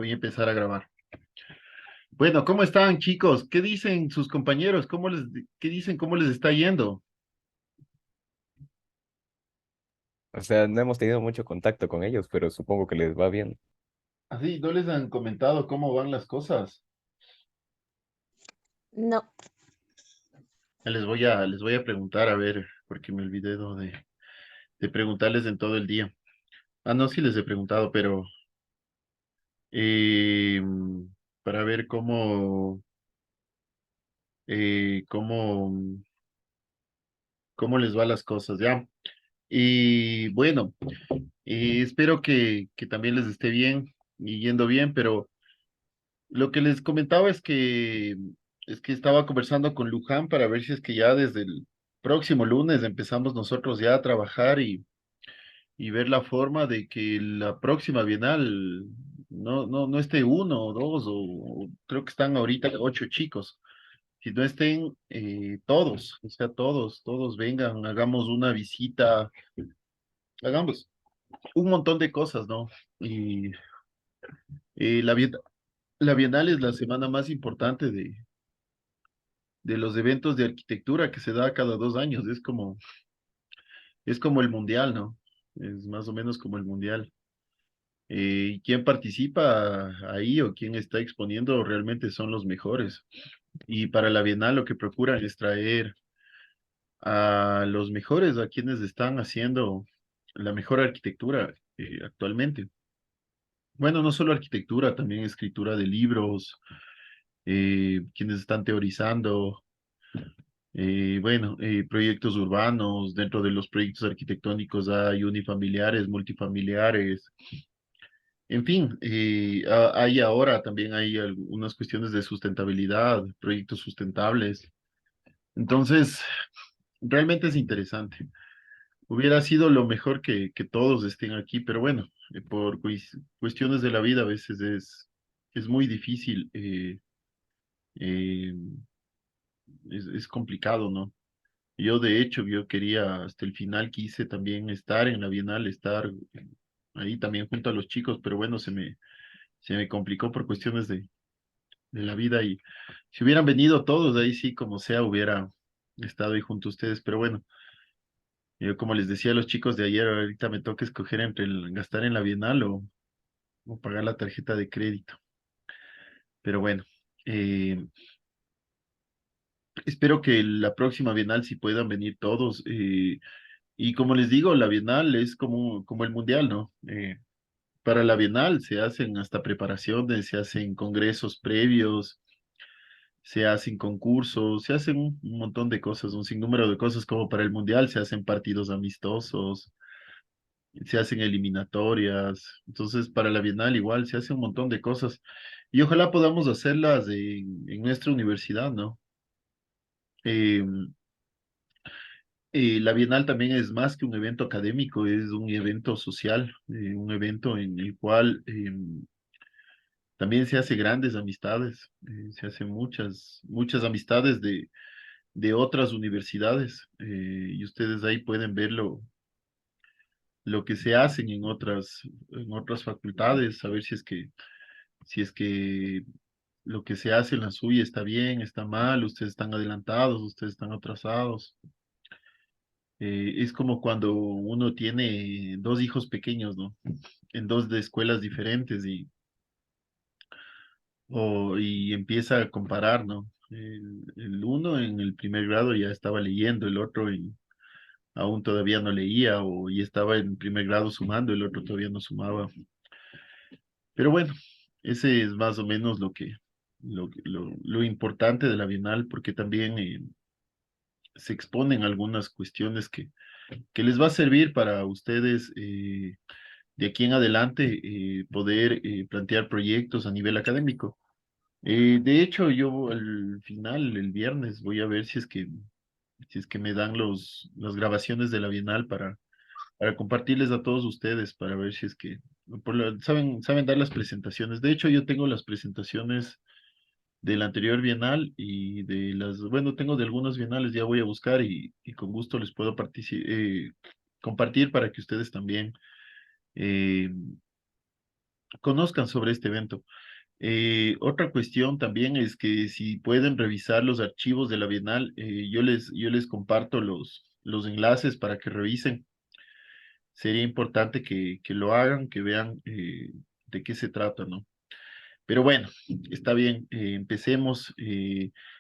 Voy a empezar a grabar. Bueno, ¿cómo están, chicos? ¿Qué dicen sus compañeros? ¿Qué dicen? ¿Cómo les está yendo? O sea, no hemos tenido mucho contacto con ellos, pero supongo que les va bien. Así, ¿no les han comentado cómo van las cosas? No, Les voy a preguntar, a ver, porque me olvidé de preguntarles en todo el día. Ah, no, sí les he preguntado, pero eh, para ver eh, cómo, cómo les va las cosas, ¿ya? Y bueno, espero que también les esté bien y yendo bien, pero lo que les comentaba es que estaba conversando con Luján para ver si es que ya desde el próximo lunes empezamos nosotros ya a trabajar y ver la forma de que la próxima Bienal no esté uno o dos, o creo que están ahorita 8 chicos, si no estén todos, o sea, todos vengan, hagamos una visita, hagamos un montón de cosas, ¿no? Y la la Bienal es la semana más importante de los eventos de arquitectura que se da cada 2 años. Es como el mundial, ¿no? Es más o menos como el mundial. Y quien participa ahí o quien está exponiendo realmente son los mejores. Y para la Bienal lo que procuran es traer a los mejores, a quienes están haciendo la mejor arquitectura actualmente. Bueno, no solo arquitectura, también escritura de libros, quienes están teorizando. Bueno, proyectos urbanos, dentro de los proyectos arquitectónicos hay unifamiliares, multifamiliares, en fin, hay ahora también hay algunas cuestiones de sustentabilidad, proyectos sustentables. Entonces, realmente es interesante. Hubiera sido lo mejor que todos estén aquí, pero bueno, por cuestiones de la vida a veces es muy difícil, eh, es complicado, ¿no? Yo, de hecho, yo quería hasta el final, quise también estar en la Bienal, estar ahí también junto a los chicos, pero bueno, se me complicó por cuestiones de la vida y si hubieran venido todos, ahí sí, como sea, hubiera estado ahí junto a ustedes, pero bueno, yo como les decía a los chicos de ayer, ahorita me toca escoger entre el gastar en la Bienal o pagar la tarjeta de crédito, pero bueno, eh, espero que la próxima Bienal sí puedan venir todos. Y como les digo, la Bienal es como el Mundial, ¿no? Para la Bienal se hacen hasta preparaciones, se hacen congresos previos, se hacen concursos, se hacen un montón de cosas, un sinnúmero de cosas como para el Mundial, se hacen partidos amistosos, se hacen eliminatorias. Entonces, para la Bienal igual se hace un montón de cosas. Y ojalá podamos hacerlas en nuestra universidad, ¿no? Eh, la Bienal también es más que un evento académico, es un evento social, un evento en el cual también se hace grandes amistades, se hacen muchas amistades de otras universidades, y ustedes ahí pueden ver lo que se hacen en otras facultades, saber si es que lo que se hace en la suya está bien, está mal, ustedes están adelantados, ustedes están atrasados. Es como cuando uno tiene dos hijos pequeños, ¿no? En dos de escuelas diferentes y empieza a comparar, ¿no? El uno en el primer grado ya estaba leyendo, el otro aún todavía no leía o ya estaba en primer grado sumando, el otro todavía no sumaba. Pero bueno, ese es más o menos lo importante de la Bienal, porque también se exponen algunas cuestiones que les va a servir para ustedes de aquí en adelante poder plantear proyectos a nivel académico. De hecho, yo al final, el viernes, voy a ver si es que me dan las grabaciones de la Bienal para compartirles a todos ustedes, para ver si es que saben dar las presentaciones. De hecho, yo tengo las presentaciones de la anterior Bienal y bueno, tengo de algunas bienales, ya voy a buscar y con gusto les puedo compartir para que ustedes también eh, conozcan sobre este evento. Otra cuestión también es que si pueden revisar los archivos de la Bienal, yo les comparto los enlaces para que revisen. Sería importante que lo hagan, que vean de qué se trata, ¿no? Pero bueno, está bien, empecemos.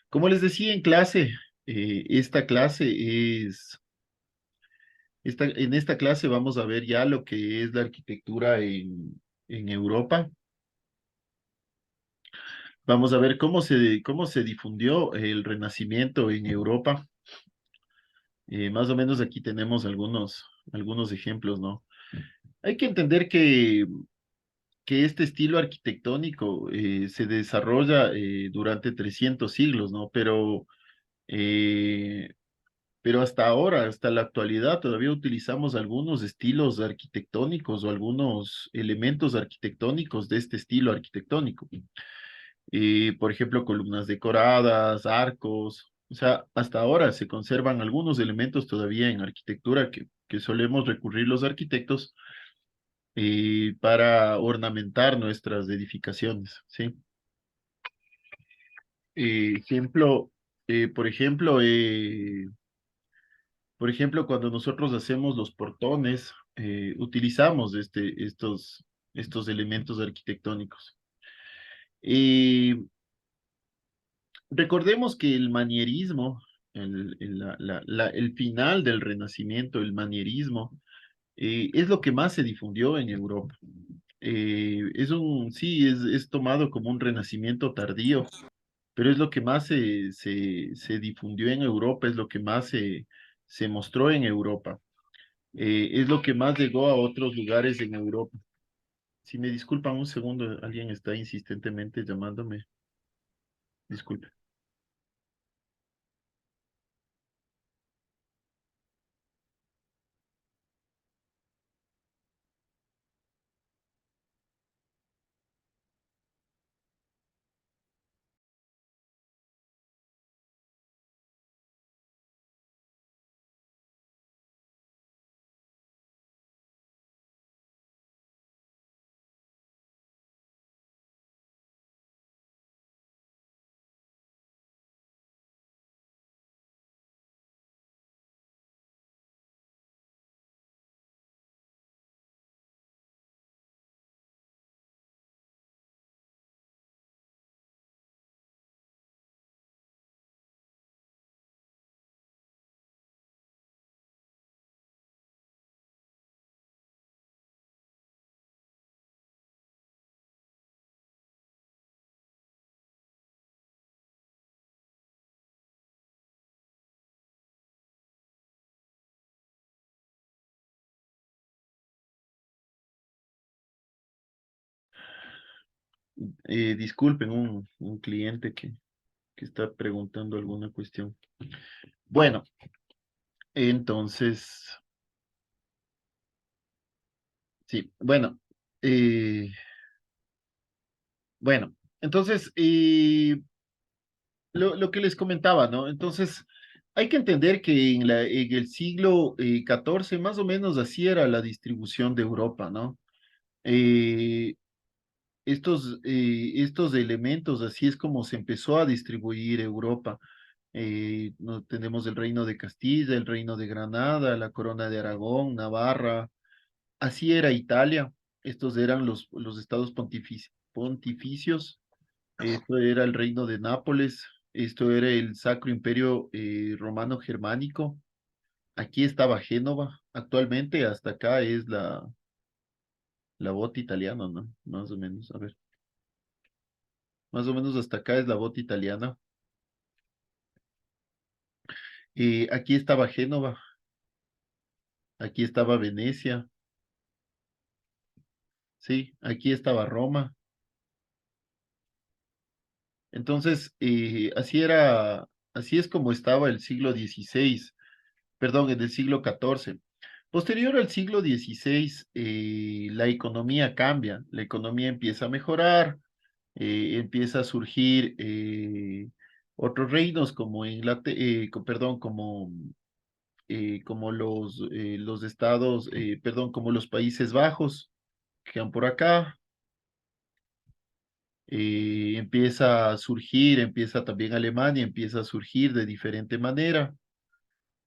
Como les decía en clase, esta clase en esta clase vamos a ver ya lo que es la arquitectura en Europa. Vamos a ver cómo se difundió el Renacimiento en Europa. Más o menos aquí tenemos algunos ejemplos, ¿no? Hay que entender que este estilo arquitectónico se desarrolla durante 300 siglos, ¿no? Eh, pero hasta ahora, hasta la actualidad, todavía utilizamos algunos estilos arquitectónicos o algunos elementos arquitectónicos de este estilo arquitectónico. Por ejemplo, columnas decoradas, arcos. O sea, hasta ahora se conservan algunos elementos todavía en arquitectura que solemos recurrir los arquitectos para ornamentar nuestras edificaciones, ¿sí? Ejemplo, eh, por ejemplo, eh, por ejemplo, cuando nosotros hacemos los portones, utilizamos estos elementos arquitectónicos. Eh, Recordemos que el manierismo, el final del Renacimiento, el manierismo, es lo que más se difundió en Europa. Sí, es tomado como un renacimiento tardío, pero es lo que más se difundió en Europa, es lo que más se mostró en Europa, es lo que más llegó a otros lugares en Europa. Si me disculpan un segundo, alguien está insistentemente llamándome. Disculpe. Disculpen, un cliente que está preguntando alguna cuestión. Bueno, entonces, sí, eh, bueno, entonces, lo que les comentaba, ¿no? Entonces, hay que entender que en el siglo XIV, más o menos así era la distribución de Europa, ¿no? Eh, estos elementos, así es como se empezó a distribuir Europa. No, tenemos el reino de Castilla, el reino de Granada, la corona de Aragón, Navarra. Así era Italia. Estos eran los estados pontificios. Esto era el reino de Nápoles. Esto era el Sacro Imperio Romano Germánico. Aquí estaba Génova. Actualmente hasta acá es la bota italiana, ¿no? Más o menos, a ver. Más o menos hasta acá es la bota italiana. Aquí estaba Génova. Aquí estaba Venecia. Sí, aquí estaba Roma. Entonces, así es como estaba el siglo XVI, perdón, en el siglo XIV. Posterior al siglo XVI, la economía cambia, la economía empieza a mejorar, empieza a surgir otros reinos como perdón, como los estados, perdón, como los Países Bajos, que quedan por acá. empieza a surgir, empieza también Alemania, empieza a surgir de diferente manera,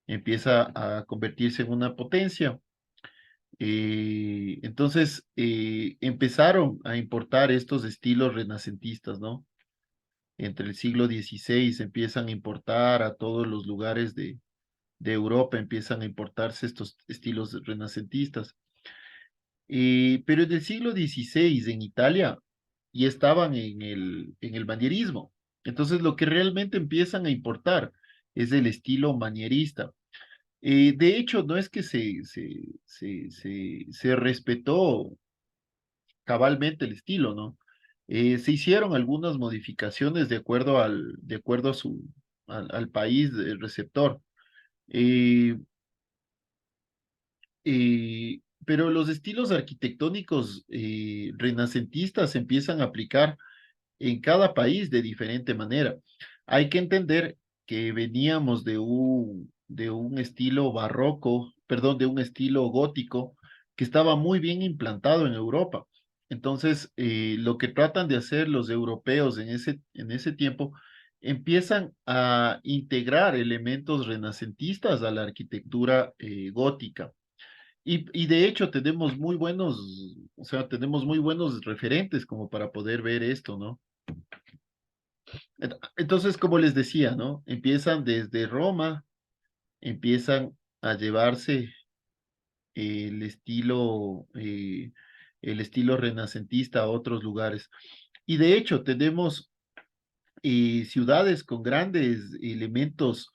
empieza a convertirse en una potencia. Entonces empezaron a importar estos estilos renacentistas, ¿no? Entre el siglo XVI empiezan a importar a todos los lugares de Europa, empiezan a importarse estos estilos renacentistas. Pero en el siglo XVI en Italia ya estaban en el manierismo. Entonces lo que realmente empiezan a importar es el estilo manierista. De hecho, no es que se respetó cabalmente el estilo, ¿no? Se hicieron algunas modificaciones de acuerdo a al país receptor. Eh, pero los estilos arquitectónicos renacentistas se empiezan a aplicar en cada país de diferente manera. Hay que entender que veníamos de un estilo barroco, perdón, de un estilo gótico que estaba muy bien implantado en Europa. Entonces, lo que tratan de hacer los europeos en ese tiempo, empiezan a integrar elementos renacentistas a la arquitectura gótica. Y de hecho tenemos muy buenos, o sea, tenemos muy buenos referentes como para poder ver esto, ¿no? Entonces, como les decía, ¿no? Empiezan desde Roma, empiezan a llevarse el el estilo renacentista a otros lugares. Y de hecho, tenemos ciudades con grandes elementos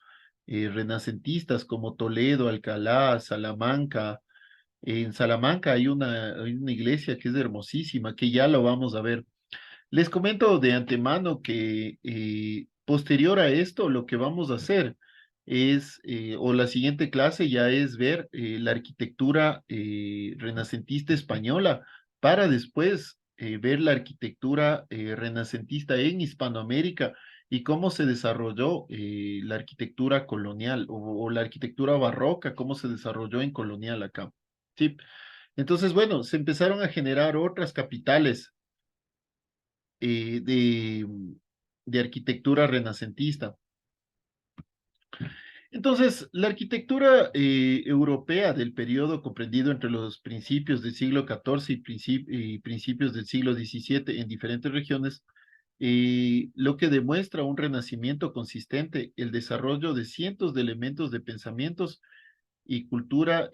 renacentistas como Toledo, Alcalá, Salamanca. En Salamanca hay una iglesia que es hermosísima, que ya lo vamos a ver. Les comento de antemano que posterior a esto, lo que vamos a hacer es, o la siguiente clase ya es ver la arquitectura renacentista española para después ver la arquitectura renacentista en Hispanoamérica y cómo se desarrolló la arquitectura colonial o la arquitectura barroca, cómo se desarrolló en colonial acá. ¿Sí? Entonces, bueno, se empezaron a generar otras capitales eh, de, de arquitectura renacentista. Entonces, la arquitectura europea del periodo comprendido entre los principios del siglo XIV y principios del siglo XVII en diferentes regiones, lo que demuestra un renacimiento consistente, el desarrollo de cientos de elementos de pensamientos y cultura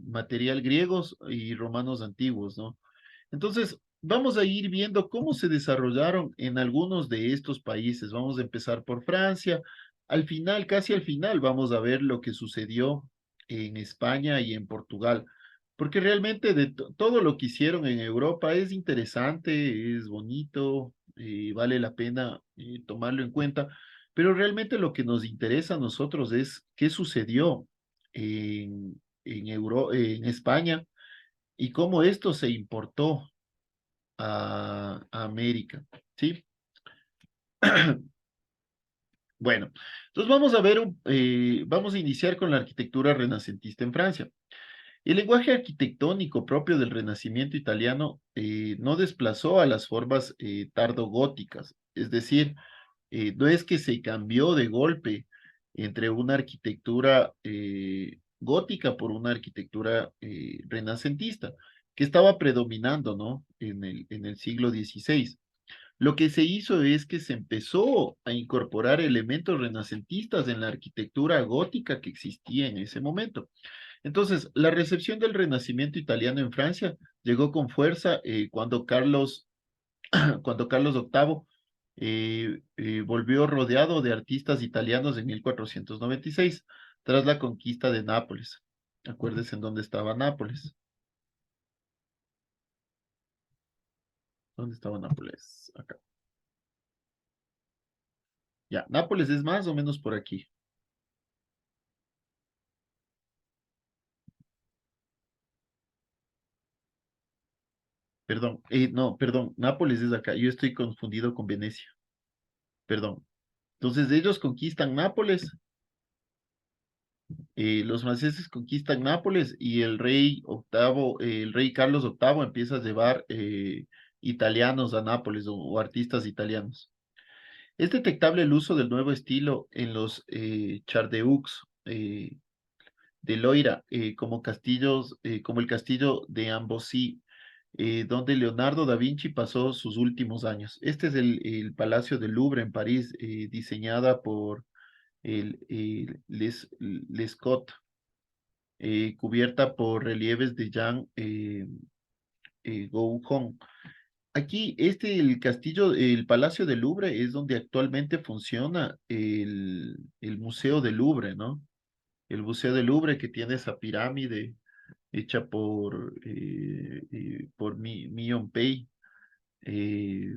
material griegos y romanos antiguos, ¿no? Entonces, vamos a ir viendo cómo se desarrollaron en algunos de estos países. Vamos a empezar por Francia. Al final, casi al final, vamos a ver lo que sucedió en España y en Portugal, porque realmente de todo lo que hicieron en Europa es interesante, es bonito, vale la pena tomarlo en cuenta, pero realmente lo que nos interesa a nosotros es qué sucedió en España y cómo esto se importó a América, ¿sí? Bueno, entonces vamos a ver, vamos a iniciar con la arquitectura renacentista en Francia. El lenguaje arquitectónico propio del Renacimiento italiano no desplazó a las formas tardogóticas, es decir, no es que se cambió de golpe entre una arquitectura gótica por una arquitectura renacentista, que estaba predominando, ¿no? En el siglo XVI. Lo que se hizo es que se empezó a incorporar elementos renacentistas en la arquitectura gótica que existía en ese momento. Entonces, la recepción del Renacimiento italiano en Francia llegó con fuerza cuando Carlos VIII volvió rodeado de artistas italianos en 1496, tras la conquista de Nápoles. Acuérdense en dónde estaba Nápoles. ¿Dónde estaba Nápoles? Acá. Ya, Nápoles es más o menos por aquí. Perdón, no, perdón, Nápoles es acá. Yo estoy confundido con Venecia. Perdón. Entonces ellos conquistan Nápoles, los franceses conquistan Nápoles y el rey Carlos VIII empieza a llevar italianos a Nápoles o artistas italianos. Es detectable el uso del nuevo estilo en los Chardeux de Loira, como castillos, como el castillo de Ambossí, donde Leonardo da Vinci pasó sus últimos años. Este es el Palacio del Louvre en París, diseñada por Lescot, cubierta por relieves de Jean Goujon. Aquí, el castillo, el Palacio del Louvre es donde actualmente funciona el Museo del Louvre, ¿no? El Museo del Louvre que tiene esa pirámide hecha por Mion Pei. eh,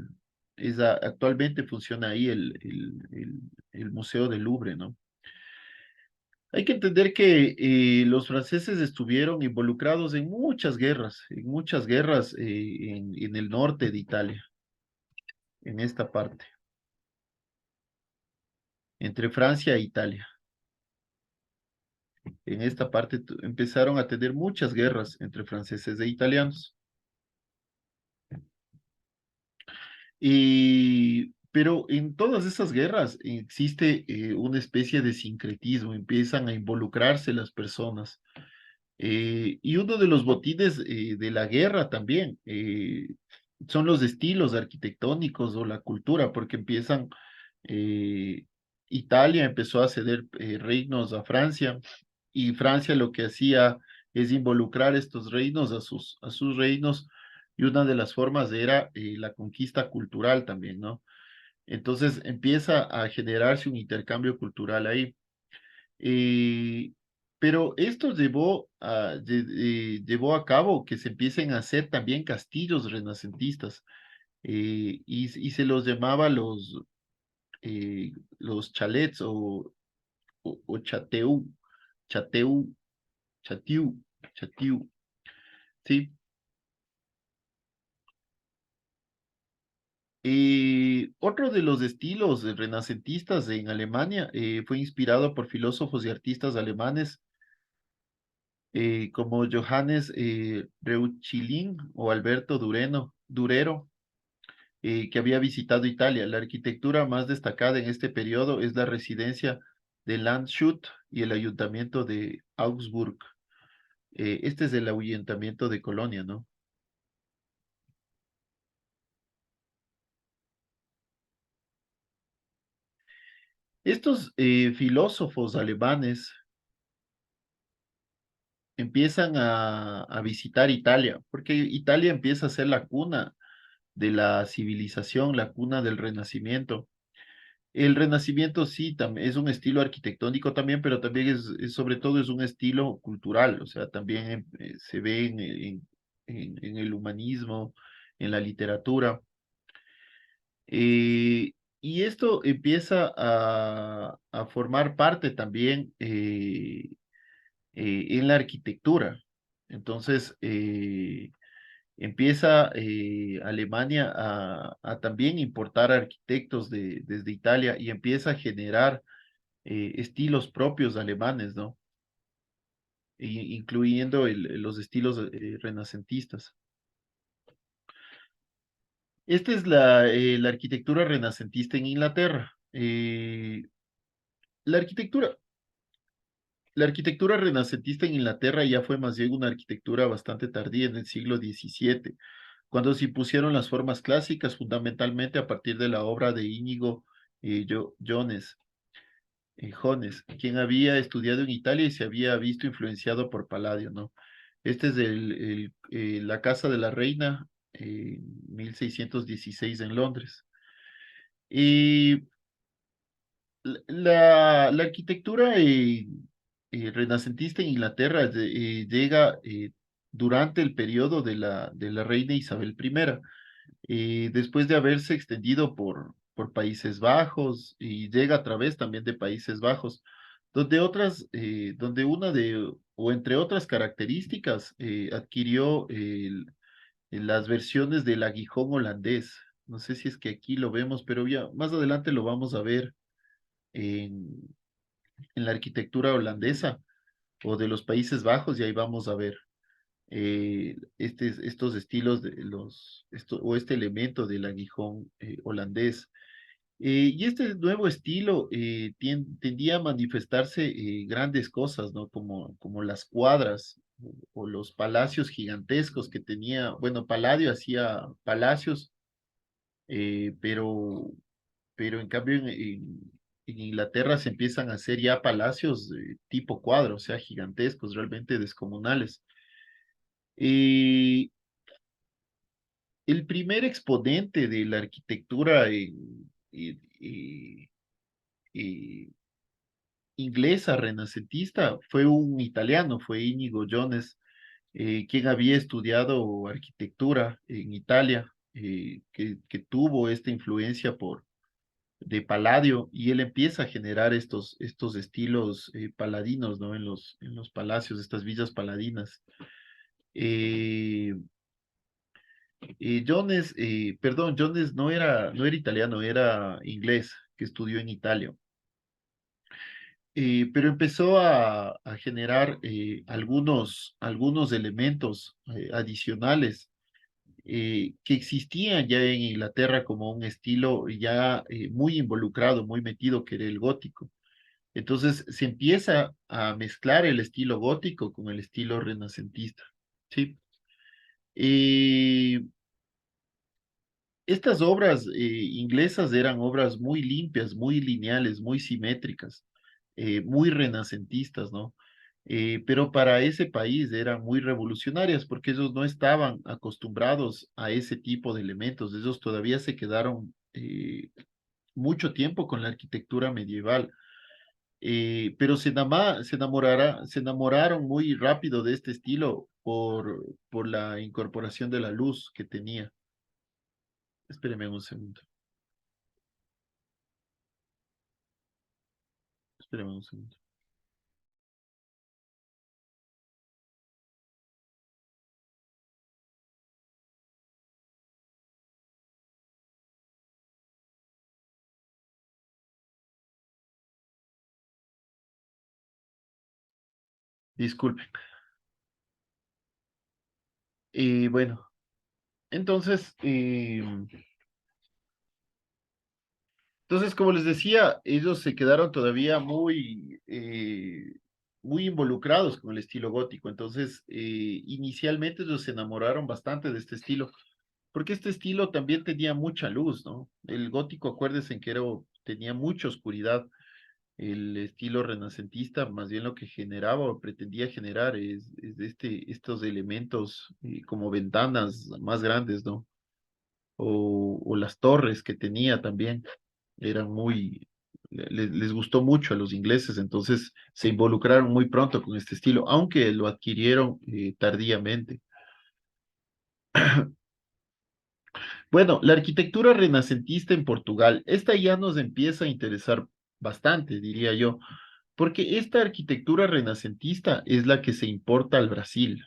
Actualmente funciona ahí el Museo del Louvre, ¿no? Hay que entender que los franceses estuvieron involucrados en muchas guerras en el norte de Italia, en esta parte, entre Francia e Italia. En esta parte empezaron a tener muchas guerras entre franceses e italianos. Pero en todas esas guerras existe una especie de sincretismo, empiezan a involucrarse las personas. Y uno de los botines de la guerra también son los estilos arquitectónicos o la cultura, porque eh, Italia empezó a ceder reinos a Francia y Francia lo que hacía es involucrar estos reinos a sus reinos y una de las formas era la conquista cultural también, ¿no? Entonces empieza a generarse un intercambio cultural ahí. Eh, pero esto llevó a cabo que se empiecen a hacer también castillos renacentistas y se los llamaba los chalets o chateu, chatiu, chatiu, ¿sí? Otro de los estilos renacentistas en Alemania fue inspirado por filósofos y artistas alemanes como Johannes Reuchlin o Alberto Durero, que había visitado Italia. La arquitectura más destacada en este periodo es la residencia de Landshut y el ayuntamiento de Augsburg. Este es el ahuyentamiento de Colonia, ¿no? Estos filósofos alemanes empiezan a visitar Italia, porque Italia empieza a ser la cuna de la civilización, la cuna del Renacimiento. El Renacimiento sí, es un estilo arquitectónico también, pero también sobre todo es un estilo cultural, o sea, también se ve en el humanismo, en la literatura. Y esto empieza a formar parte también en la arquitectura. Entonces, empieza Alemania a también importar arquitectos desde Italia y empieza a generar estilos propios alemanes, ¿no? Incluyendo los estilos renacentistas. Esta es la arquitectura renacentista en Inglaterra. La arquitectura, la arquitectura renacentista en Inglaterra ya fue más bien una arquitectura bastante tardía en el siglo XVII, cuando se impusieron las formas clásicas, fundamentalmente a partir de la obra de Íñigo Jones, Jones, quien había estudiado en Italia y se había visto influenciado por Palladio, ¿no? Este es la Casa de la Reina, 1616 en Londres. Y la arquitectura renacentista en Inglaterra llega durante el periodo de la reina Isabel I, después de haberse extendido por Países Bajos y llega a través también de Países Bajos, donde o entre otras características, adquirió las versiones del aguijón holandés. No sé si es que aquí lo vemos, pero ya más adelante lo vamos a ver en, en la arquitectura holandesa o de los Países Bajos y ahí vamos a ver. estos estilos o este elemento del aguijón holandés. Y este nuevo estilo tendía a manifestarse grandes cosas, ¿no? Como las cuadras o los palacios gigantescos que tenía. Bueno, Palladio hacía palacios, eh, pero, pero en cambio en Inglaterra se empiezan a hacer ya palacios tipo cuadro, o sea, gigantescos, realmente descomunales. Y el primer exponente de la arquitectura eh, inglesa renacentista fue un italiano, fue Íñigo Jones, quien había estudiado arquitectura en Italia, que tuvo esta influencia de Palladio, y él empieza a generar estos estilos paladinos, ¿no? En los palacios, estas villas paladinas. Eh, Jones, perdón, Jones no era italiano, era inglés, que estudió en Italia. Pero empezó a generar algunos elementos adicionales que existían ya en Inglaterra como un estilo ya muy involucrado, muy metido, que era el gótico. Entonces se empieza a mezclar el estilo gótico con el estilo renacentista, ¿sí? Eh, Estas obras inglesas eran obras muy limpias, muy lineales, muy simétricas, muy renacentistas, ¿no? Pero para ese país eran muy revolucionarias porque ellos no estaban acostumbrados a ese tipo de elementos. Ellos todavía se quedaron mucho tiempo con la arquitectura medieval, pero se enamoraron muy rápido de este estilo por la incorporación de la luz que tenía. Espéreme un segundo. Espérame un segundo. Disculpen. Bueno, entonces, como les decía, ellos se quedaron todavía muy involucrados con el estilo gótico. Entonces, inicialmente ellos se enamoraron bastante de este estilo, porque este estilo también tenía mucha luz, ¿no? El gótico, acuérdense que tenía mucha oscuridad. El estilo renacentista, más bien lo que generaba o pretendía generar es estos elementos como ventanas más grandes, ¿no? O las torres que tenía también eran les gustó mucho a los ingleses, entonces se involucraron muy pronto con este estilo, aunque lo adquirieron tardíamente. Bueno, la arquitectura renacentista en Portugal, esta ya nos empieza a interesar bastante, diría yo, porque esta arquitectura renacentista es la que se importa al Brasil,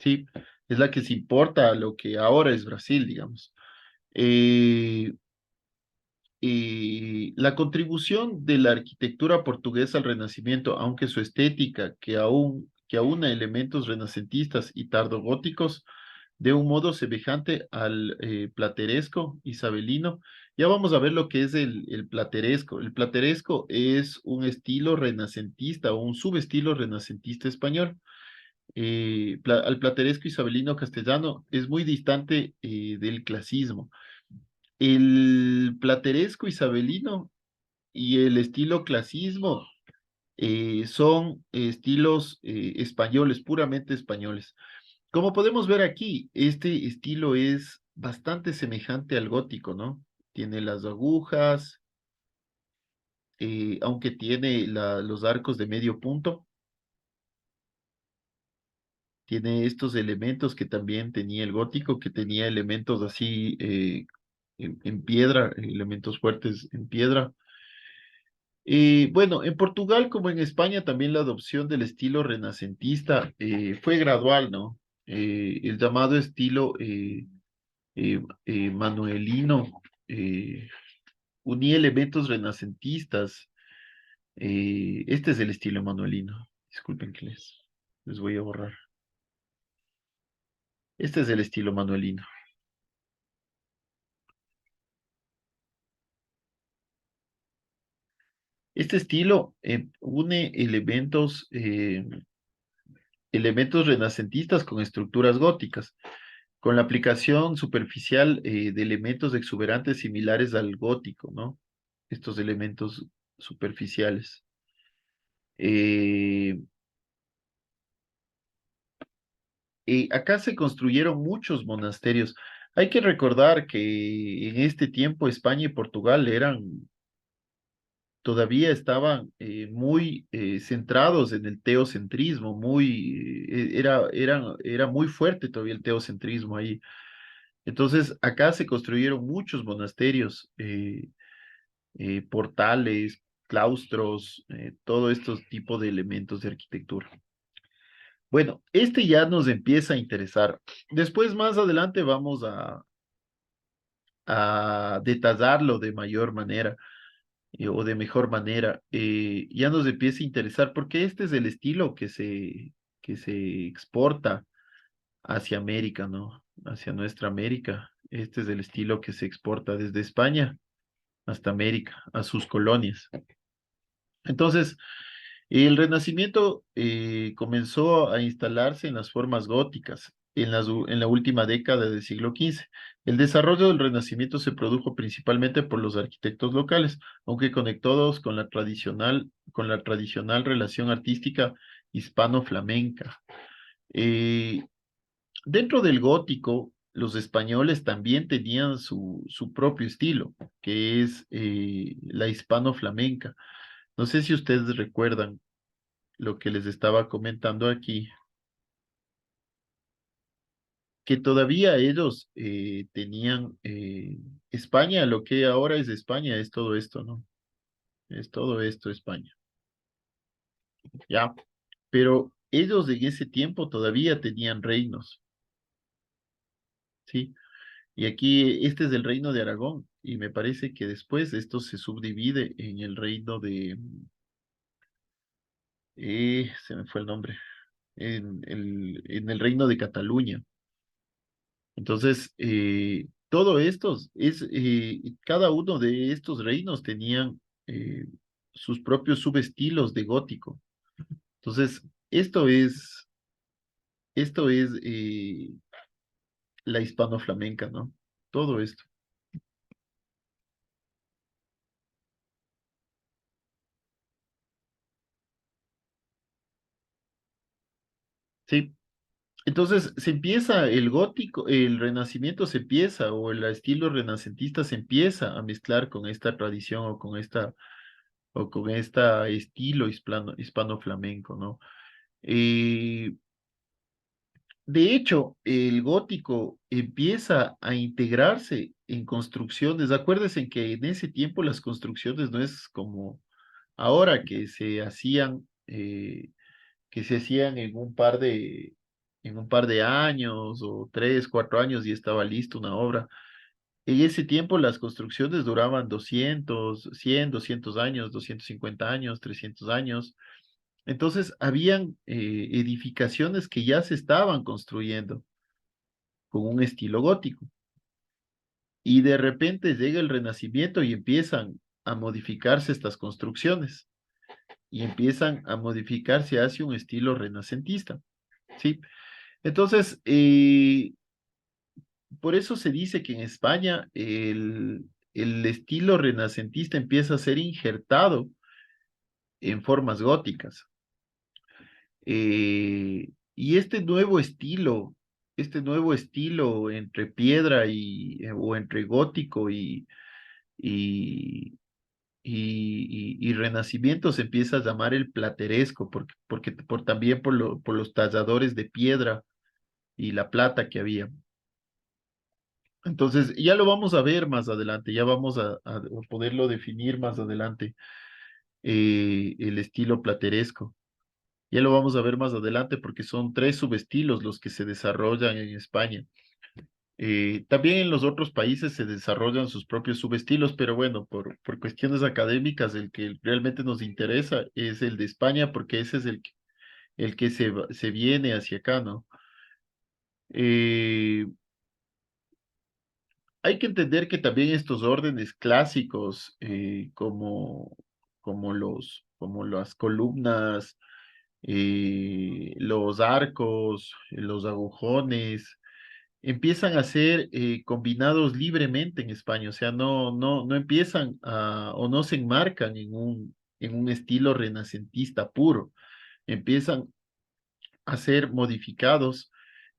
¿sí? Es la que se importa a lo que ahora es Brasil, digamos. Eh, y la contribución de la arquitectura portuguesa al Renacimiento, aunque su estética, que aúna elementos renacentistas y tardogóticos, de un modo semejante al plateresco isabelino. Ya vamos a ver lo que es el plateresco. El plateresco es un estilo renacentista o un subestilo renacentista español. Al plateresco isabelino castellano es muy distante del clasismo. El plateresco isabelino y el estilo clasismo son estilos españoles, puramente españoles. Como podemos ver aquí, este estilo es bastante semejante al gótico, ¿no? Tiene las agujas, aunque tiene los arcos de medio punto, tiene estos elementos que también tenía el gótico, que tenía elementos así en piedra, elementos fuertes en piedra. Bueno, en Portugal como en España también la adopción del estilo renacentista fue gradual, ¿no? El llamado estilo manuelino unía elementos renacentistas. Este es el estilo manuelino. Disculpen que les voy a borrar. Este es el estilo manuelino. Este estilo une elementos renacentistas con estructuras góticas, con la aplicación superficial de elementos exuberantes similares al gótico, ¿no? Estos elementos superficiales. Eh, Acá se construyeron muchos monasterios. Hay que recordar que en este tiempo España y Portugal todavía estaban muy centrados en el teocentrismo, era muy fuerte todavía el teocentrismo ahí. Entonces, acá se construyeron muchos monasterios, portales, claustros, todo estos tipos de elementos de arquitectura. Bueno, este ya nos empieza a interesar. Después, más adelante, vamos a detallarlo de mayor manera o de mejor manera. Ya nos empieza a interesar porque este es el estilo que se exporta hacia América, ¿no? Hacia nuestra América. Este es el estilo que se exporta desde España hasta América, a sus colonias. Entonces, el Renacimiento comenzó a instalarse en las formas góticas en la última década del siglo XV. El desarrollo del Renacimiento se produjo principalmente por los arquitectos locales, aunque conectados con la tradicional relación artística hispano-flamenca. Eh, Dentro del gótico, los españoles también tenían su propio estilo, que es la hispano-flamenca. No sé si ustedes recuerdan lo que les estaba comentando aquí, que todavía ellos tenían España, lo que ahora es España, es todo esto, ¿no? Es todo esto España, ya. Pero ellos en ese tiempo todavía tenían reinos, ¿sí? Y aquí este es el reino de Aragón, y me parece que después esto se subdivide en el reino se me fue el nombre, en el reino de Cataluña. Entonces, todo estos cada uno de estos reinos tenían eh, sus propios subestilos de gótico. Entonces, esto es la hispano-flamenca, ¿no? Todo esto. Sí. Entonces, se empieza el gótico, el renacimiento se empieza, o el estilo renacentista se empieza a mezclar con esta tradición o con esta estilo hispano-flamenco, ¿no? Eh, De hecho, el gótico empieza a integrarse en construcciones. Acuérdense que en ese tiempo las construcciones no es como ahora que se hacían en un par de años o 3, 4 años y estaba lista una obra. En ese tiempo las construcciones duraban 200 años, 250 años, 300 años. Entonces, habían edificaciones que ya se estaban construyendo con un estilo gótico. Y de repente llega el Renacimiento y empiezan a modificarse estas construcciones y empiezan a modificarse hacia un estilo renacentista, ¿sí? Entonces, por eso se dice que en España el estilo renacentista empieza a ser injertado en formas góticas. Y este nuevo estilo entre piedra o entre gótico y, y renacimiento se empieza a llamar el plateresco, también por los talladores de piedra y la plata que había. Entonces, ya lo vamos a ver más adelante, ya vamos a poderlo definir más adelante, el estilo plateresco. Ya lo vamos a ver más adelante porque son tres subestilos los que se desarrollan en España. También en los otros países se desarrollan sus propios subestilos, pero bueno, por cuestiones académicas, el que realmente nos interesa es el de España porque ese es el que se viene hacia acá, ¿no? Eh, Hay que entender que también estos órdenes clásicos, como las columnas, los arcos, los agujones, empiezan a ser combinados libremente en España, o sea, no empiezan o no se enmarcan en un estilo renacentista puro, empiezan a ser modificados,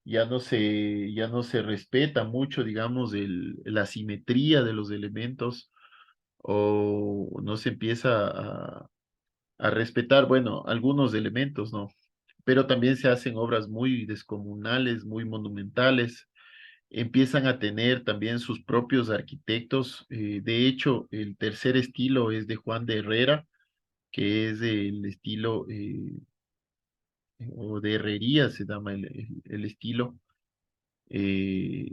ya no se respeta mucho, digamos, la simetría de los elementos, o no se empieza a respetar, bueno, algunos elementos, ¿no? Pero también se hacen obras muy descomunales, muy monumentales, empiezan a tener también sus propios arquitectos. De hecho, el tercer estilo es de Juan de Herrera, que es el estilo, o de herrería se llama el estilo, eh,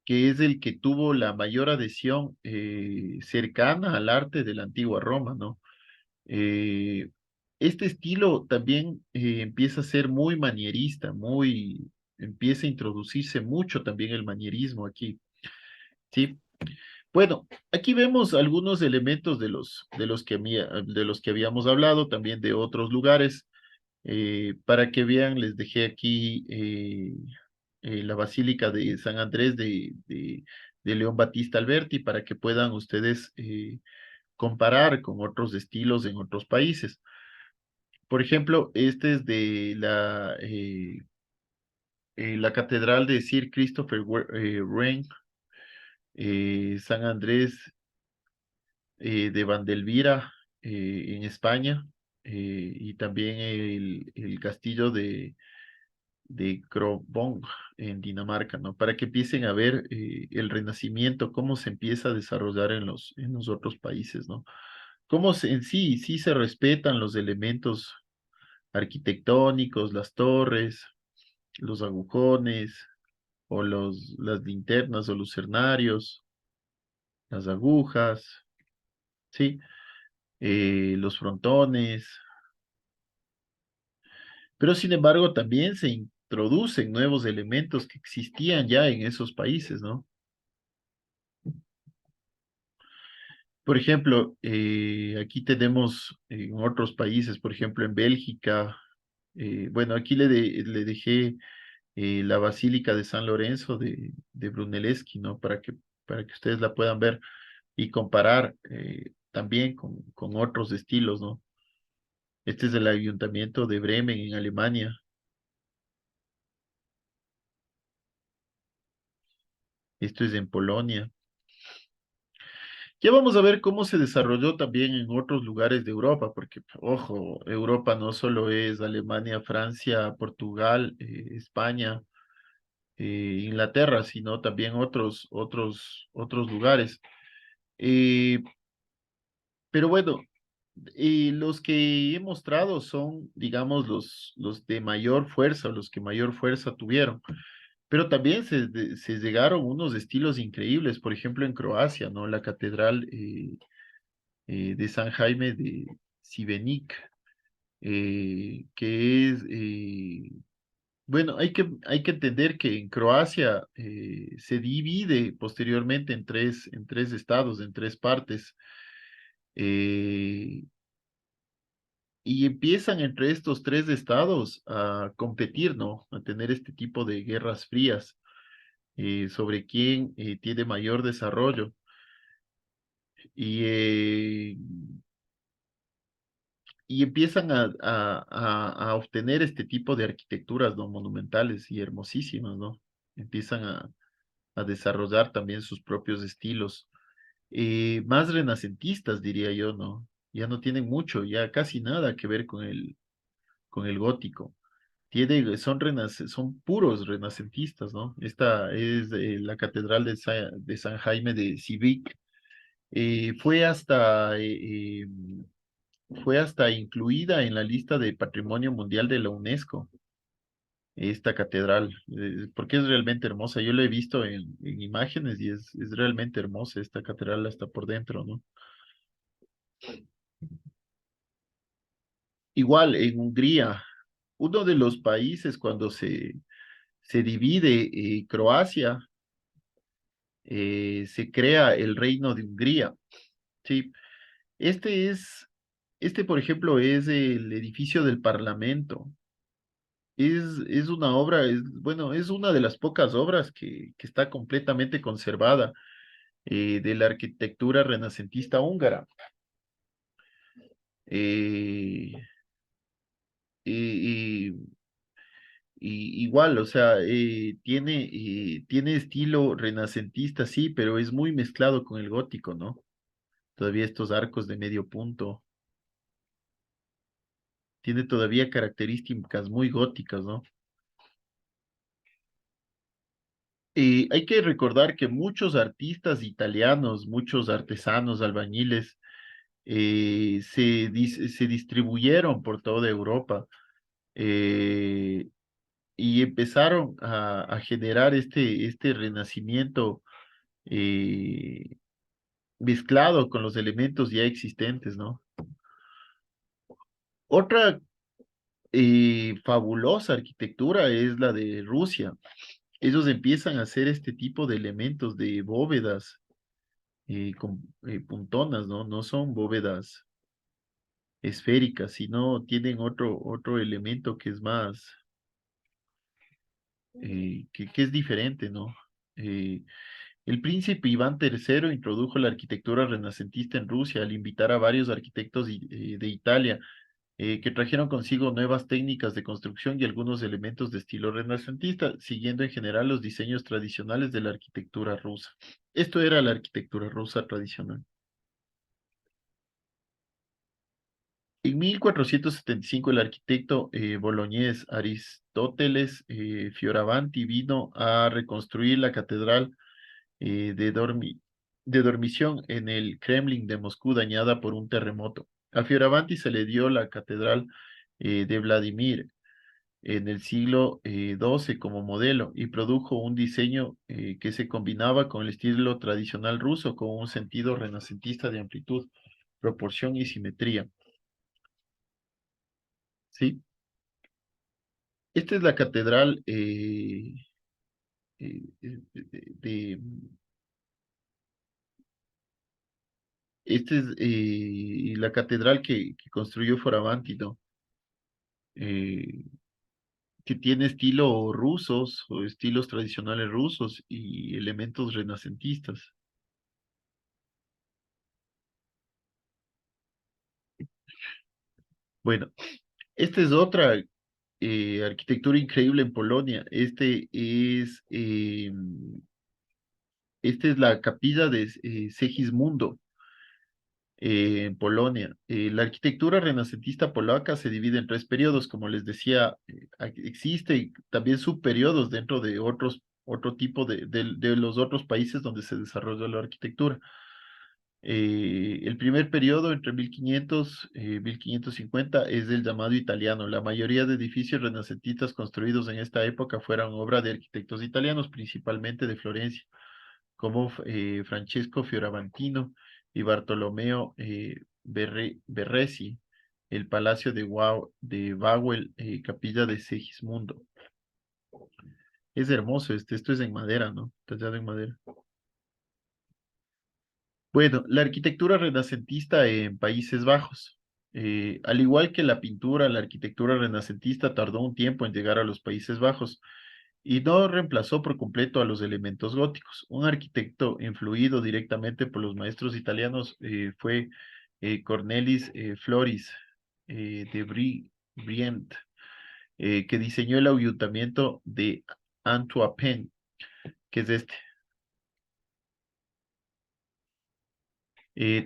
que es el que tuvo la mayor adhesión cercana al arte de la antigua Roma, ¿no? Eh, este estilo también empieza a ser muy manierista, empieza a introducirse mucho también el manierismo aquí, ¿sí? Bueno, aquí vemos algunos elementos de los que habíamos hablado, también de otros lugares. Para que vean, les dejé aquí la Basílica de San Andrés de León Battista Alberti para que puedan ustedes comparar con otros estilos en otros países. Por ejemplo, este es de la Catedral de Sir Christopher Wren, San Andrés de Vandelvira en España, y también el castillo de Krobong en Dinamarca, ¿no? Para que empiecen a ver el Renacimiento, cómo se empieza a desarrollar en los otros países, ¿no? En sí se respetan los elementos arquitectónicos, las torres, los agujones, o las linternas o lucernarios, las agujas, ¿sí? Los frontones, pero sin embargo también se introducen nuevos elementos que existían ya en esos países, ¿no? Por ejemplo, aquí tenemos en otros países, por ejemplo en Bélgica, bueno, aquí le dejé la Basílica de San Lorenzo de Brunelleschi, ¿no? Para que ustedes la puedan ver y comparar también con otros estilos, ¿no? Este es el Ayuntamiento de Bremen en Alemania. Esto es en Polonia. Ya vamos a ver cómo se desarrolló también en otros lugares de Europa, porque, ojo, Europa no solo es Alemania, Francia, Portugal, España, Inglaterra, sino también otros lugares. Eh, pero bueno, los que he mostrado son, digamos, los de mayor fuerza, los que mayor fuerza tuvieron. Pero también se llegaron unos estilos increíbles, por ejemplo, en Croacia, ¿no? La catedral de San Jaime de Šibenik, que es, bueno, hay que entender que en Croacia se divide posteriormente en tres estados, en tres partes, eh, y empiezan entre estos tres estados a competir, ¿no? A tener este tipo de guerras frías sobre quién tiene mayor desarrollo. Y, eh, y empiezan a obtener este tipo de arquitecturas, ¿no? Monumentales y hermosísimas, ¿no? Empiezan a desarrollar también sus propios estilos, más renacentistas, diría yo, ¿no? Ya no tienen mucho, ya casi nada que ver con el gótico. Son puros renacentistas, ¿no? Esta es la Catedral de San Jaime de Civic. Eh, fue hasta eh, eh, fue hasta incluida en la lista de Patrimonio Mundial de la UNESCO, esta catedral, porque es realmente hermosa. Yo la he visto en imágenes y es realmente hermosa esta catedral hasta por dentro, ¿no? Igual en Hungría, uno de los países cuando se divide Croacia, se crea el Reino de Hungría. Sí, este es, este por ejemplo es el edificio del Parlamento. Es una obra, bueno, es una de las pocas obras que está completamente conservada de la arquitectura renacentista húngara. Eh, y, igual, o sea, tiene estilo renacentista, sí, pero es muy mezclado con el gótico, ¿no? Todavía estos arcos de medio punto. Tiene todavía características muy góticas, ¿no? Y hay que recordar que muchos artistas italianos, muchos artesanos, albañiles, se distribuyeron por toda Europa eh, y empezaron a generar este renacimiento eh, mezclado con los elementos ya existentes, ¿no? Otra fabulosa arquitectura es la de Rusia. Ellos empiezan a hacer este tipo de elementos de bóvedas con puntonas, ¿no? No son bóvedas esféricas, sino tienen otro elemento que es más, que es diferente, ¿no? Eh, el príncipe Iván III introdujo la arquitectura renacentista en Rusia al invitar a varios arquitectos de Italia que trajeron consigo nuevas técnicas de construcción y algunos elementos de estilo renacentista, siguiendo en general los diseños tradicionales de la arquitectura rusa. Esto era la arquitectura rusa tradicional. En 1475 el arquitecto boloñés Aristóteles Fioravanti vino a reconstruir la catedral de dormición en el Kremlin de Moscú dañada por un terremoto. A Fioravanti se le dio la catedral de Vladimir en el siglo XII como modelo y produjo un diseño que se combinaba con el estilo tradicional ruso con un sentido renacentista de amplitud, proporción y simetría. ¿Sí? Esta es la catedral esta es la catedral que construyó Fioravanti, ¿no? Eh, que tiene estilo rusos o estilos tradicionales rusos y elementos renacentistas. Bueno, esta es otra arquitectura increíble en Polonia. Esta es la capilla de Segismundo en Polonia. La arquitectura renacentista polaca se divide en tres periodos, como les decía, existe también subperiodos dentro de otro tipo de los otros países donde se desarrolló la arquitectura. El primer periodo, entre 1500 y 1550, es el llamado italiano. La mayoría de edificios renacentistas construidos en esta época fueron obra de arquitectos italianos, principalmente de Florencia, como Francesco Fioravantino y Bartolomeo Berresi, el Palacio de Wawel, Capilla de Segismundo. Es hermoso esto es en madera, ¿no? Tallado en madera. Bueno, la arquitectura renacentista en Países Bajos. Al igual que la pintura, la arquitectura renacentista tardó un tiempo en llegar a los Países Bajos y no reemplazó por completo a los elementos góticos. Un arquitecto influido directamente por los maestros italianos fue Cornelis Floris Briand, que diseñó el ayuntamiento de Antuapen, que es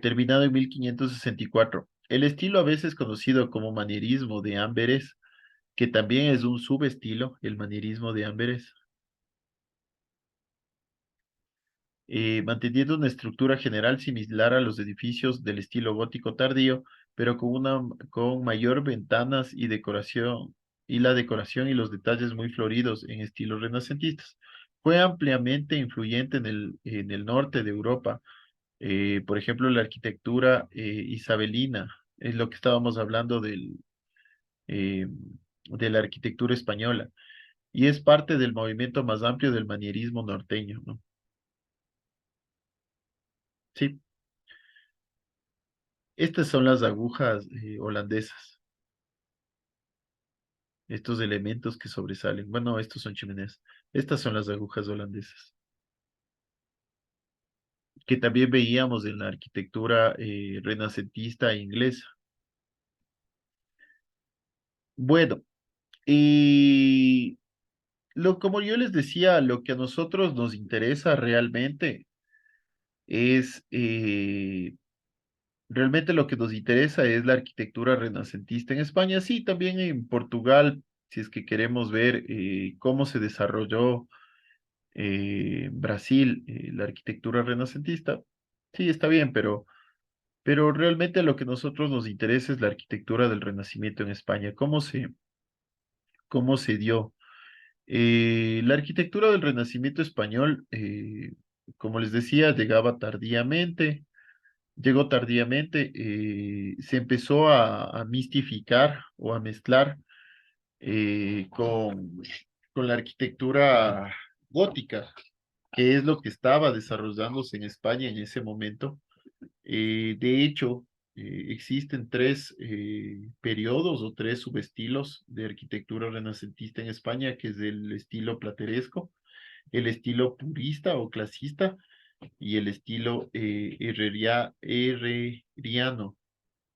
terminado en 1564. El estilo a veces conocido como manierismo de Amberes, que también es un subestilo, el manierismo de Amberes, manteniendo una estructura general similar a los edificios del estilo gótico tardío, pero con mayor ventanas y la decoración y los detalles muy floridos en estilos renacentistas. Fue ampliamente influyente en el norte de Europa. Por ejemplo, la arquitectura isabelina, es lo que estábamos hablando eh, de la arquitectura española. y es parte del movimiento más amplio del manierismo norteño, ¿no? Sí, estas son las agujas holandesas, estos elementos que sobresalen. Bueno, estos son chimeneas. Estas son las agujas holandesas, que también veíamos en la arquitectura renacentista inglesa. Bueno, y como yo les decía, lo que a nosotros nos interesa realmente es, realmente lo que nos interesa es la arquitectura renacentista en España, sí, también en Portugal, si es que queremos ver cómo se desarrolló Brasil, la arquitectura renacentista, sí, está bien, pero realmente lo que a nosotros nos interesa es la arquitectura del Renacimiento en España, cómo se dio. La arquitectura del Renacimiento español, como les decía, llegó tardíamente, se empezó a mistificar o a mezclar con la arquitectura gótica, que es lo que estaba desarrollándose en España en ese momento. De hecho, existen tres periodos o tres subestilos de arquitectura renacentista en España, que es el estilo plateresco, el estilo purista o clasista y el estilo herreriano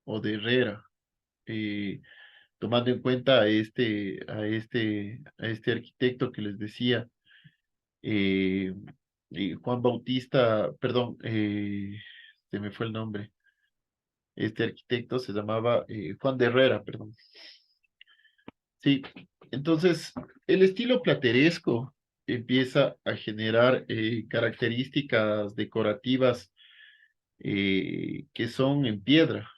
o de Herrera, tomando en cuenta a este arquitecto que les decía, eh, Juan Bautista, perdón, se me fue el nombre. Este arquitecto se llamaba Juan de Herrera, perdón. Sí, entonces el estilo plateresco empieza a generar características decorativas que son en piedra,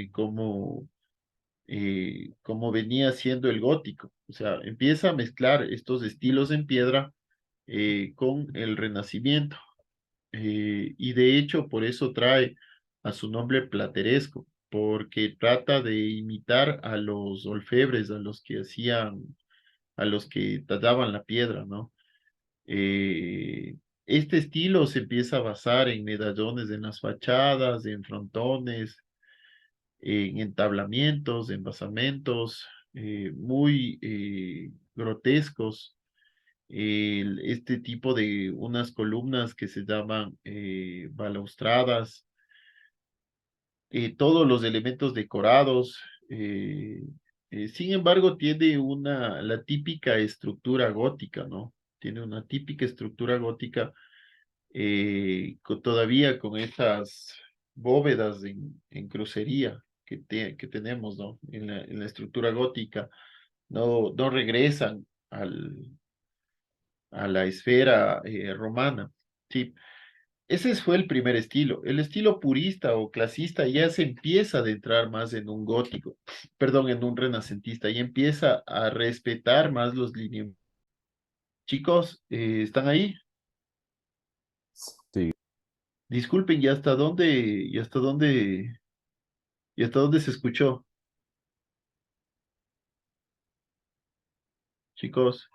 como venía siendo el gótico. O sea, empieza a mezclar estos estilos en piedra con el Renacimiento. Y de hecho, por eso trae a su nombre plateresco, porque trata de imitar a los orfebres, a los que tallaban la piedra, ¿no? Eh, este estilo se empieza a basar en medallones en las fachadas, en frontones, en entablamientos, en basamentos, muy grotescos. Este tipo de unas columnas que se llaman balaustradas, todos los elementos decorados. eh, Sin embargo, tiene la típica estructura gótica, ¿no? Tiene una típica estructura gótica todavía con esas bóvedas en crucería que tenemos, ¿no? En la estructura gótica, no regresan a la esfera romana, ¿sí? Ese fue el primer estilo. El estilo purista o clasista ya se empieza a adentrar más en un gótico, perdón, en un renacentista, y empieza a respetar más los lineamientos. Chicos, ¿están ahí? Sí, Disculpen, ¿y hasta dónde se escuchó? Chicos,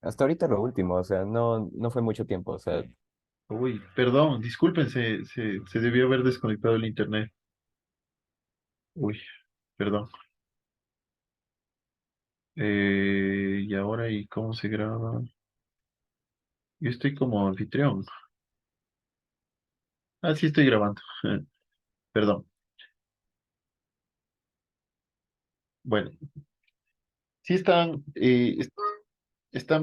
hasta ahorita lo último, o sea, no fue mucho tiempo, o sea, uy, perdón, disculpen, se debió haber desconectado el internet. Uy, perdón. Y ahora, ¿y cómo se graba? Yo estoy como anfitrión. Ah, sí, estoy grabando. Perdón. Bueno, sí están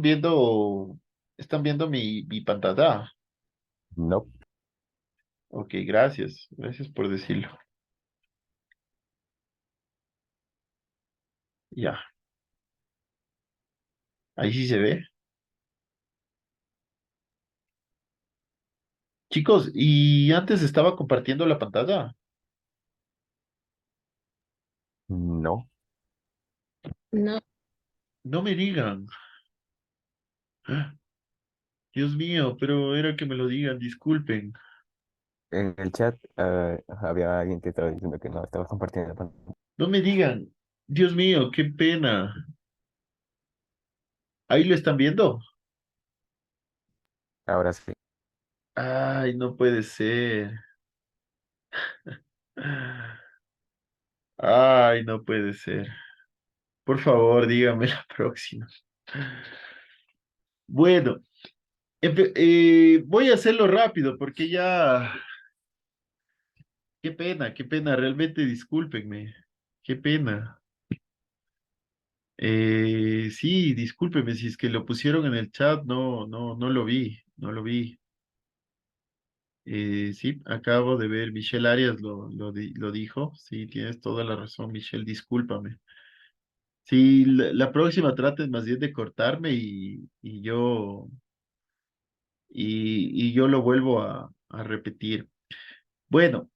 viendo mi pantalla. no. Ok, gracias. Gracias por decirlo. Ya, ahí sí se ve. Chicos, y antes estaba compartiendo la pantalla. No. No, No me digan. Ah, Dios mío, pero era que me lo digan, disculpen. En el chat había alguien que estaba diciendo que no estaba compartiendo la pantalla. No me digan. Dios mío, qué pena. ¿Ahí lo están viendo? Ahora sí. Ay, no puede ser. Ay, no puede ser. Por favor, dígame la próxima. Bueno, voy a hacerlo rápido porque ya, qué pena, realmente discúlpenme. Qué pena. Sí, discúlpeme si es que lo pusieron en el chat, no lo vi, no lo vi. Sí, acabo de ver, Michelle Arias lo dijo. Sí, tienes toda la razón, Michelle, discúlpame. Sí, la próxima traten más bien de cortarme y yo lo vuelvo a repetir. Bueno,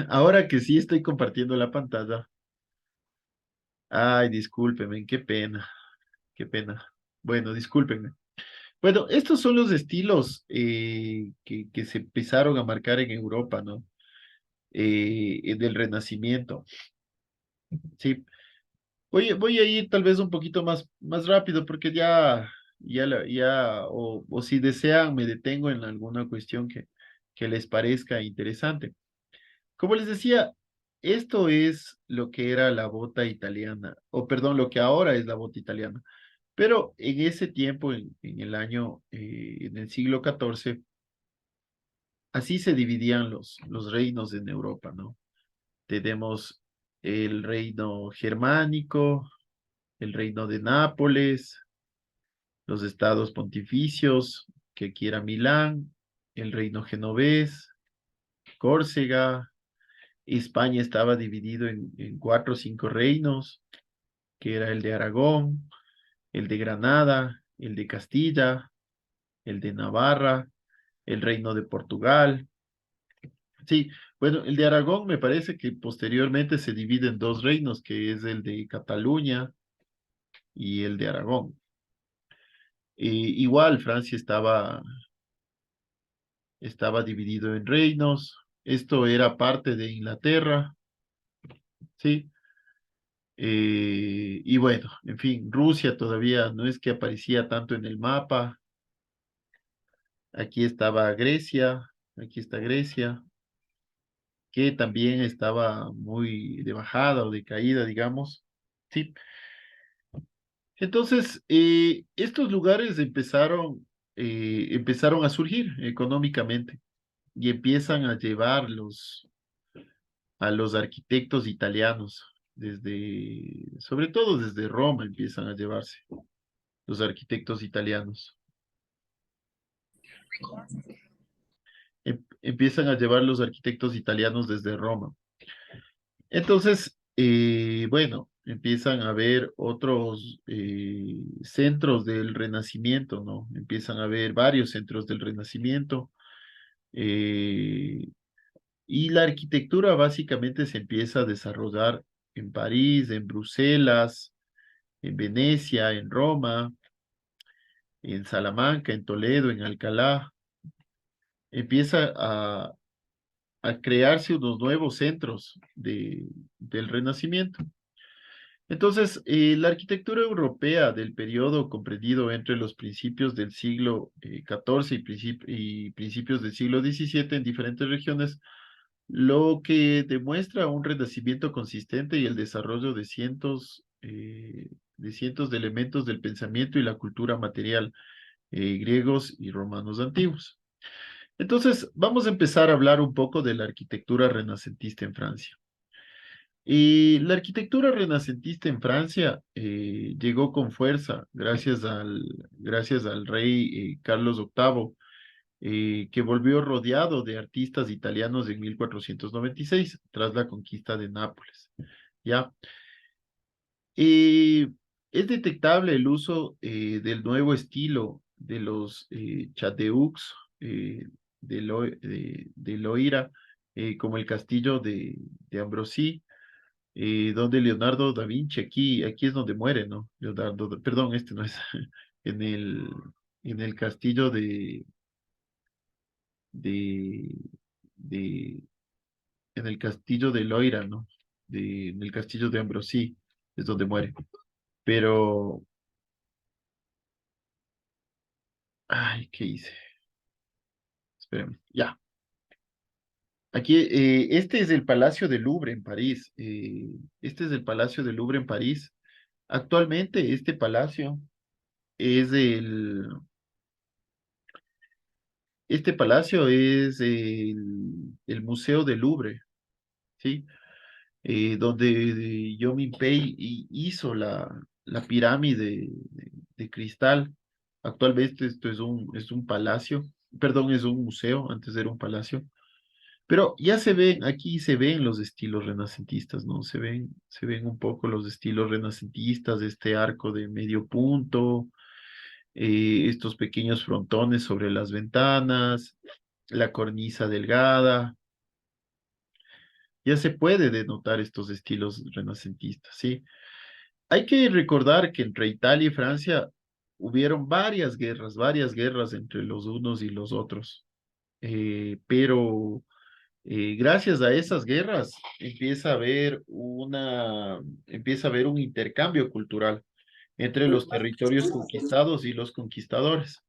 ahora que sí estoy compartiendo la pantalla. Ay, discúlpeme, qué pena, qué pena. Bueno, discúlpenme. Bueno, estos son los estilos que se empezaron a marcar en Europa, ¿no? Del Renacimiento. Sí, voy a ir tal vez un poquito más rápido porque o si desean, me detengo en alguna cuestión que les parezca interesante. Como les decía, esto es lo que era la bota italiana, o perdón, lo que ahora es la bota italiana. Pero en ese tiempo, en el año, en el siglo XIV, así se dividían los reinos en Europa, ¿no? Tenemos el reino germánico, el reino de Nápoles, los estados pontificios, que aquí era Milán, el reino genovés, Córcega. España estaba dividido en cuatro o cinco reinos, que era el de Aragón, el de Granada, el de Castilla, el de Navarra, el reino de Portugal. Sí, bueno, el de Aragón me parece que posteriormente se divide en dos reinos, que es el de Cataluña y el de Aragón. Igual Francia estaba dividido en reinos. Esto era parte de Inglaterra, ¿sí? Y bueno, en fin, Rusia todavía no es que aparecía tanto en el mapa. Aquí estaba Grecia, aquí está Grecia, que también estaba muy de bajada o de caída, digamos. Sí. Entonces, estos lugares empezaron a surgir económicamente y empiezan a llevarlos a los arquitectos italianos, sobre todo desde Roma empiezan a llevarse los arquitectos italianos. Empiezan a llevar los arquitectos italianos desde Roma. Entonces, bueno, empiezan a haber otros centros del Renacimiento, ¿no? Empiezan a haber varios centros del Renacimiento. eh, y la arquitectura básicamente se empieza a desarrollar en París, en Bruselas, en Venecia, en Roma, en Salamanca, en Toledo, en Alcalá. Empieza a crearse unos nuevos centros del Renacimiento. Entonces, la arquitectura europea del periodo comprendido entre los principios del siglo XIV y principios del siglo XVII en diferentes regiones, lo que demuestra un renacimiento consistente y el desarrollo de cientos de elementos del pensamiento y la cultura material griegos y romanos antiguos. Entonces, vamos a empezar a hablar un poco de la arquitectura renacentista en Francia. Y la arquitectura renacentista en Francia llegó con fuerza gracias al rey Carlos VIII, que volvió rodeado de artistas italianos en 1496 tras la conquista de Nápoles. ¿Ya? Eh, es detectable el uso del nuevo estilo de los châteaux de Loira, como el castillo de Ambrosí, donde Leonardo da Vinci, aquí es donde muere, ¿no? Perdón, este no es, en en el castillo de, de, en el castillo de Loira, ¿no? En el castillo de Ambrosí es donde muere. Pero Ay, ¿qué hice? Espérame, ya. Aquí, este es el Palacio del Louvre en París. Este es el Palacio del Louvre en París. Actualmente, este palacio es este palacio es el Museo del Louvre, ¿sí? Donde Pei hizo la pirámide de cristal. Actualmente esto es un palacio, perdón, es un museo, antes era un palacio. Pero ya se ven, aquí se ven los estilos renacentistas, ¿no? Se ven un poco los estilos renacentistas, este arco de medio punto, estos pequeños frontones sobre las ventanas, la cornisa delgada. Ya se puede denotar estos estilos renacentistas, ¿sí? Hay que recordar que entre Italia y Francia hubieron varias guerras entre los unos y los otros. Pero gracias a esas guerras empieza a haber un intercambio cultural entre los territorios conquistados y los conquistadores.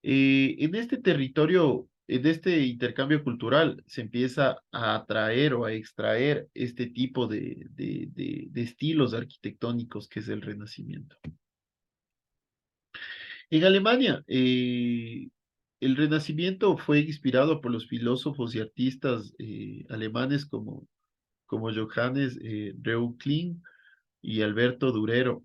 En este territorio, en este intercambio cultural, se empieza a atraer o a extraer este tipo de estilos arquitectónicos que es el Renacimiento. En Alemania, el Renacimiento fue inspirado por los filósofos y artistas alemanes como Johannes Reuchlin y Alberto Durero,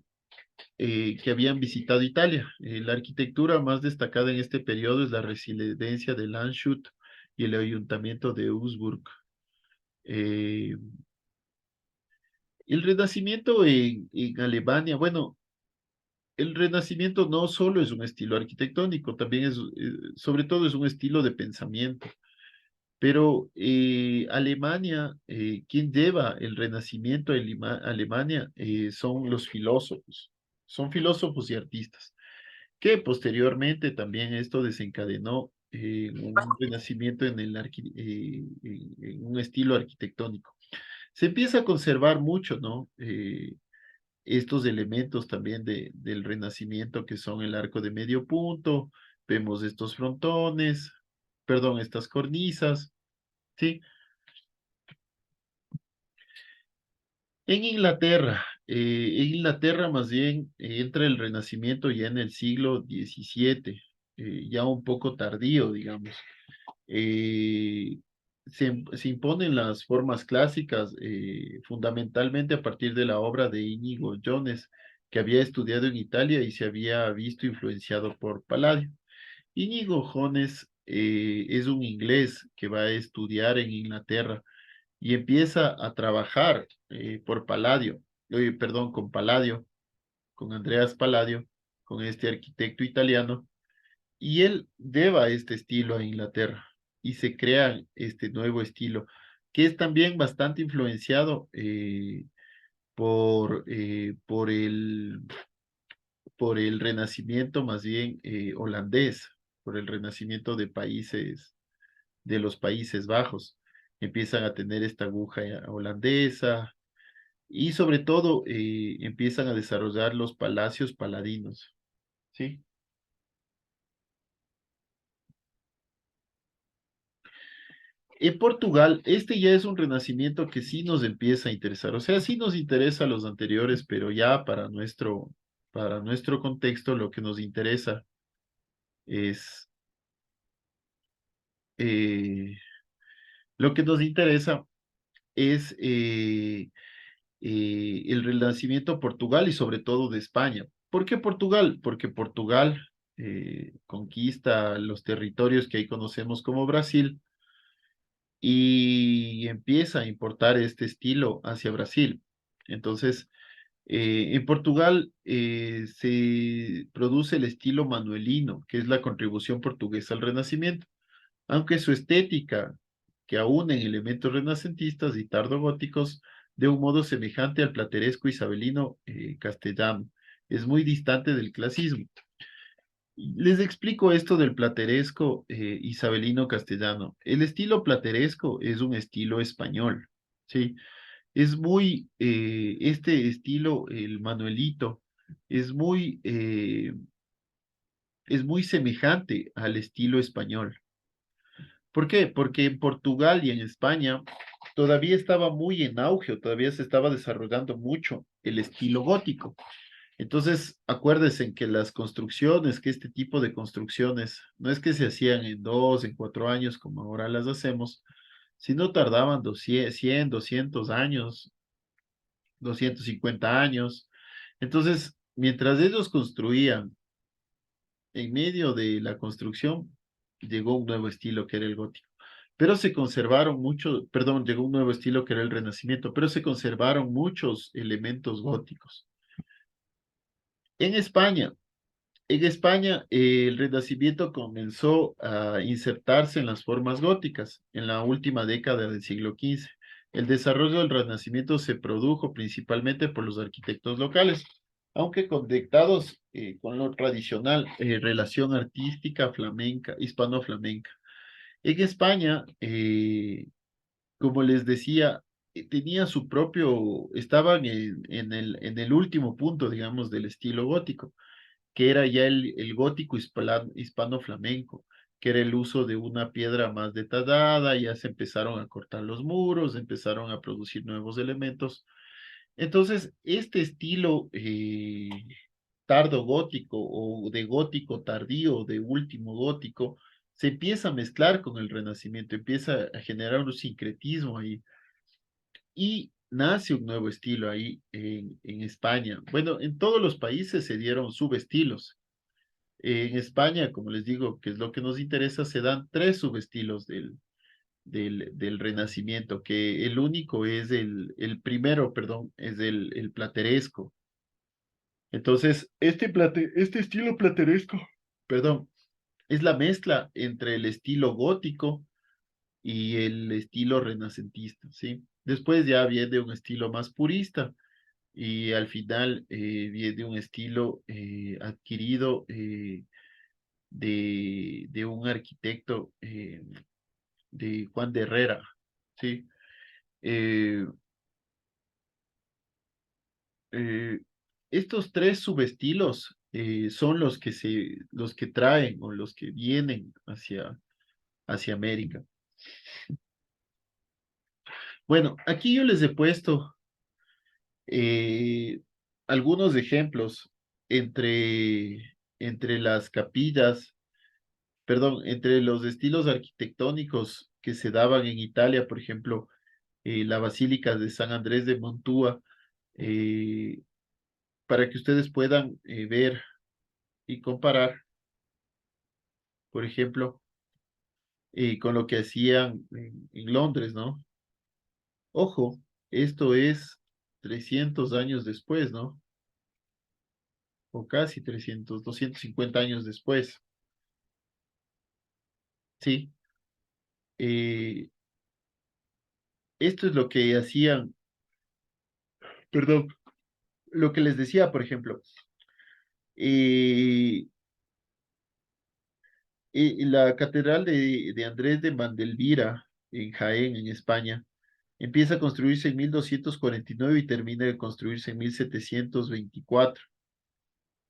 que habían visitado Italia. La arquitectura más destacada en este periodo es la residencia de Landshut y el ayuntamiento de Augsburg. Eh, el Renacimiento en Alemania, bueno, el Renacimiento no solo es un estilo arquitectónico, también sobre todo es un estilo de pensamiento. Pero Alemania, quien lleva el Renacimiento a Alemania son filósofos y artistas, que posteriormente también esto desencadenó un renacimiento en un estilo arquitectónico. Se empieza a conservar mucho, ¿no? Estos elementos también del Renacimiento que son el arco de medio punto, vemos estos frontones, perdón, estas cornisas, ¿sí? En Inglaterra más bien entra el Renacimiento ya en el siglo XVII, ya un poco tardío, digamos. Eh, se imponen las formas clásicas, fundamentalmente a partir de la obra de Íñigo Jones, que había estudiado en Italia y se había visto influenciado por Palladio. Íñigo Jones es un inglés que va a estudiar en Inglaterra y empieza a trabajar con Palladio, con Andreas Palladio, con este arquitecto italiano, y él lleva este estilo a Inglaterra y se crea este nuevo estilo, que es también bastante influenciado por el renacimiento más bien holandés, por el renacimiento de los Países Bajos. Empiezan a tener esta aguja holandesa, y sobre todo empiezan a desarrollar los palacios paladinos, ¿sí? En Portugal, este ya es un renacimiento que sí nos empieza a interesar, o sea, sí nos interesa los anteriores, pero ya para nuestro contexto lo que nos interesa es, eh, lo que nos interesa es el renacimiento de Portugal y sobre todo de España. ¿Por qué Portugal? Porque Portugal conquista los territorios que ahí conocemos como Brasil y empieza a importar este estilo hacia Brasil. Entonces, en Portugal se produce el estilo manuelino, que es la contribución portuguesa al Renacimiento, aunque su estética, que aúna en elementos renacentistas y tardogóticos, de un modo semejante al plateresco isabelino castellano, es muy distante del clasismo. Les explico esto del plateresco isabelino castellano. El estilo plateresco es un estilo español, ¿sí? Es muy, este estilo, el manuelito, es muy es muy semejante al estilo español. ¿Por qué? Porque en Portugal y en España todavía estaba muy en auge, o todavía se estaba desarrollando mucho el estilo gótico. Entonces, acuérdense en que las construcciones, que este tipo de construcciones, no es que se hacían en 2, en 4 años como ahora las hacemos, sino tardaban 200, 100, 200 años, 250 años. Entonces, mientras ellos construían, en medio de la construcción, llegó un nuevo estilo que era el gótico. Pero se conservaron muchos, perdón, llegó un nuevo estilo que era el Renacimiento, pero se conservaron muchos elementos góticos. En España, el Renacimiento comenzó a insertarse en las formas góticas en la última década del siglo XV. El desarrollo del Renacimiento se produjo principalmente por los arquitectos locales, aunque conectados con lo tradicional, relación artística flamenca, hispano-flamenca. En España, como les decía, tenía su propio, estaban en el último punto, digamos, del estilo gótico, que era ya el gótico hispano-flamenco, que era el uso de una piedra más detallada, ya se empezaron a cortar los muros, empezaron a producir nuevos elementos. Entonces, este estilo tardo gótico o de gótico tardío, de último gótico, se empieza a mezclar con el Renacimiento, empieza a generar un sincretismo ahí y nace un nuevo estilo ahí en España. Bueno, en todos los países se dieron subestilos. En España, como les digo, que es lo que nos interesa, se dan tres subestilos del Renacimiento, que el único es el primero, perdón, es el plateresco. Entonces, este estilo plateresco, perdón, es la mezcla entre el estilo gótico y el estilo renacentista, ¿sí? Después ya viene un estilo más purista y al final viene un estilo adquirido de un arquitecto de Juan de Herrera, ¿sí? Eh, eh, Estos tres subestilos son los que traen o los que vienen hacia América. Bueno, aquí yo les he puesto eh, algunos ejemplos entre las capillas, perdón, entre los estilos arquitectónicos que se daban en Italia, por ejemplo, la Basílica de San Andrés de Montua, eh, para que ustedes puedan ver y comparar, por ejemplo, con lo que hacían en Londres, ¿no? Ojo, esto es 300 años después, ¿no? O casi 300, 250 años después, ¿sí? Eh, Esto es lo que hacían, perdón, lo que les decía, por ejemplo, eh, la Catedral de Andrés de Mandelvira en Jaén, en España, empieza a construirse en 1249 y termina de construirse en 1724,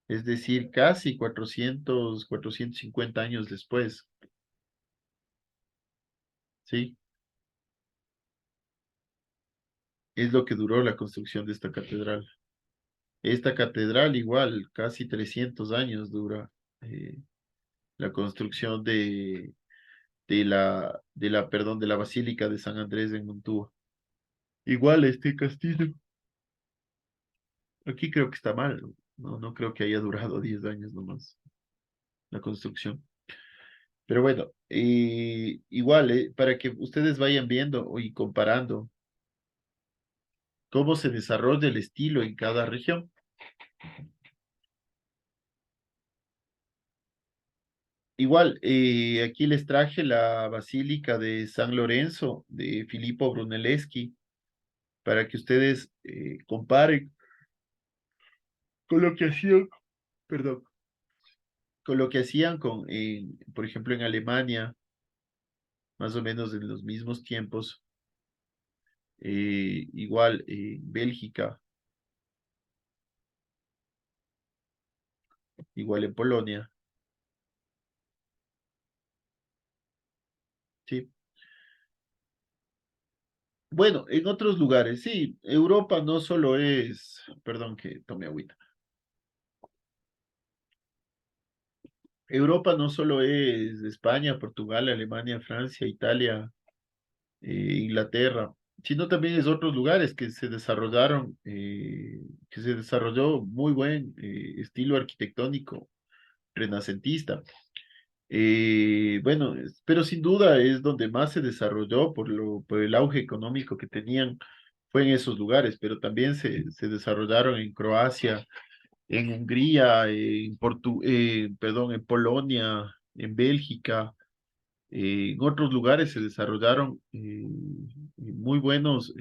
es decir, casi 450 años después, ¿sí? Es lo que duró la construcción de esta catedral. Esta catedral igual, casi 300 años dura la construcción perdón, de la Basílica de San Andrés en Montua. Igual este castillo, aquí creo que está mal, no, no creo que haya durado 10 años nomás la construcción. Pero bueno, igual, para que ustedes vayan viendo y comparando cómo se desarrolla el estilo en cada región. Igual, aquí les traje la Basílica de San Lorenzo de Filippo Brunelleschi para que ustedes comparen con lo que hacían, perdón, con lo que hacían por ejemplo, en Alemania, más o menos en los mismos tiempos, igual en Bélgica, igual en Polonia. Bueno, en otros lugares, sí, Europa no solo es, perdón que tome agüita. Europa no solo es España, Portugal, Alemania, Francia, Italia, Inglaterra, sino también es otros lugares que se desarrollaron, que se desarrolló muy buen estilo arquitectónico renacentista. Bueno, pero sin duda es donde más se desarrolló por el auge económico que tenían, fue en esos lugares, pero también se desarrollaron en Croacia, en Hungría, perdón, en Polonia, en Bélgica, en otros lugares se desarrollaron muy buenos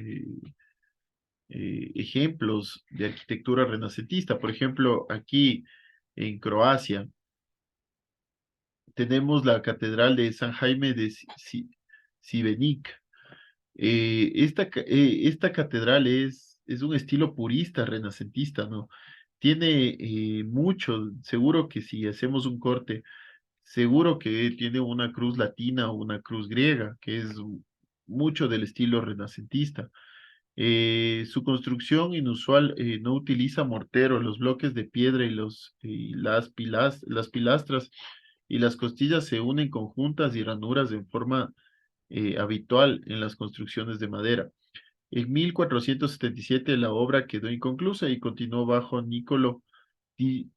ejemplos de arquitectura renacentista. Por ejemplo, aquí en Croacia tenemos la Catedral de San Jaime de Šibenik. Esta catedral es un estilo purista renacentista, ¿no? Tiene mucho, seguro que si hacemos un corte, seguro que tiene una cruz latina o una cruz griega, que es mucho del estilo renacentista. Su construcción inusual no utiliza mortero, los bloques de piedra las pilastras y las costillas se unen conjuntas y ranuras en forma habitual en las construcciones de madera. En 1477 la obra quedó inconclusa y continuó bajo Niccolo di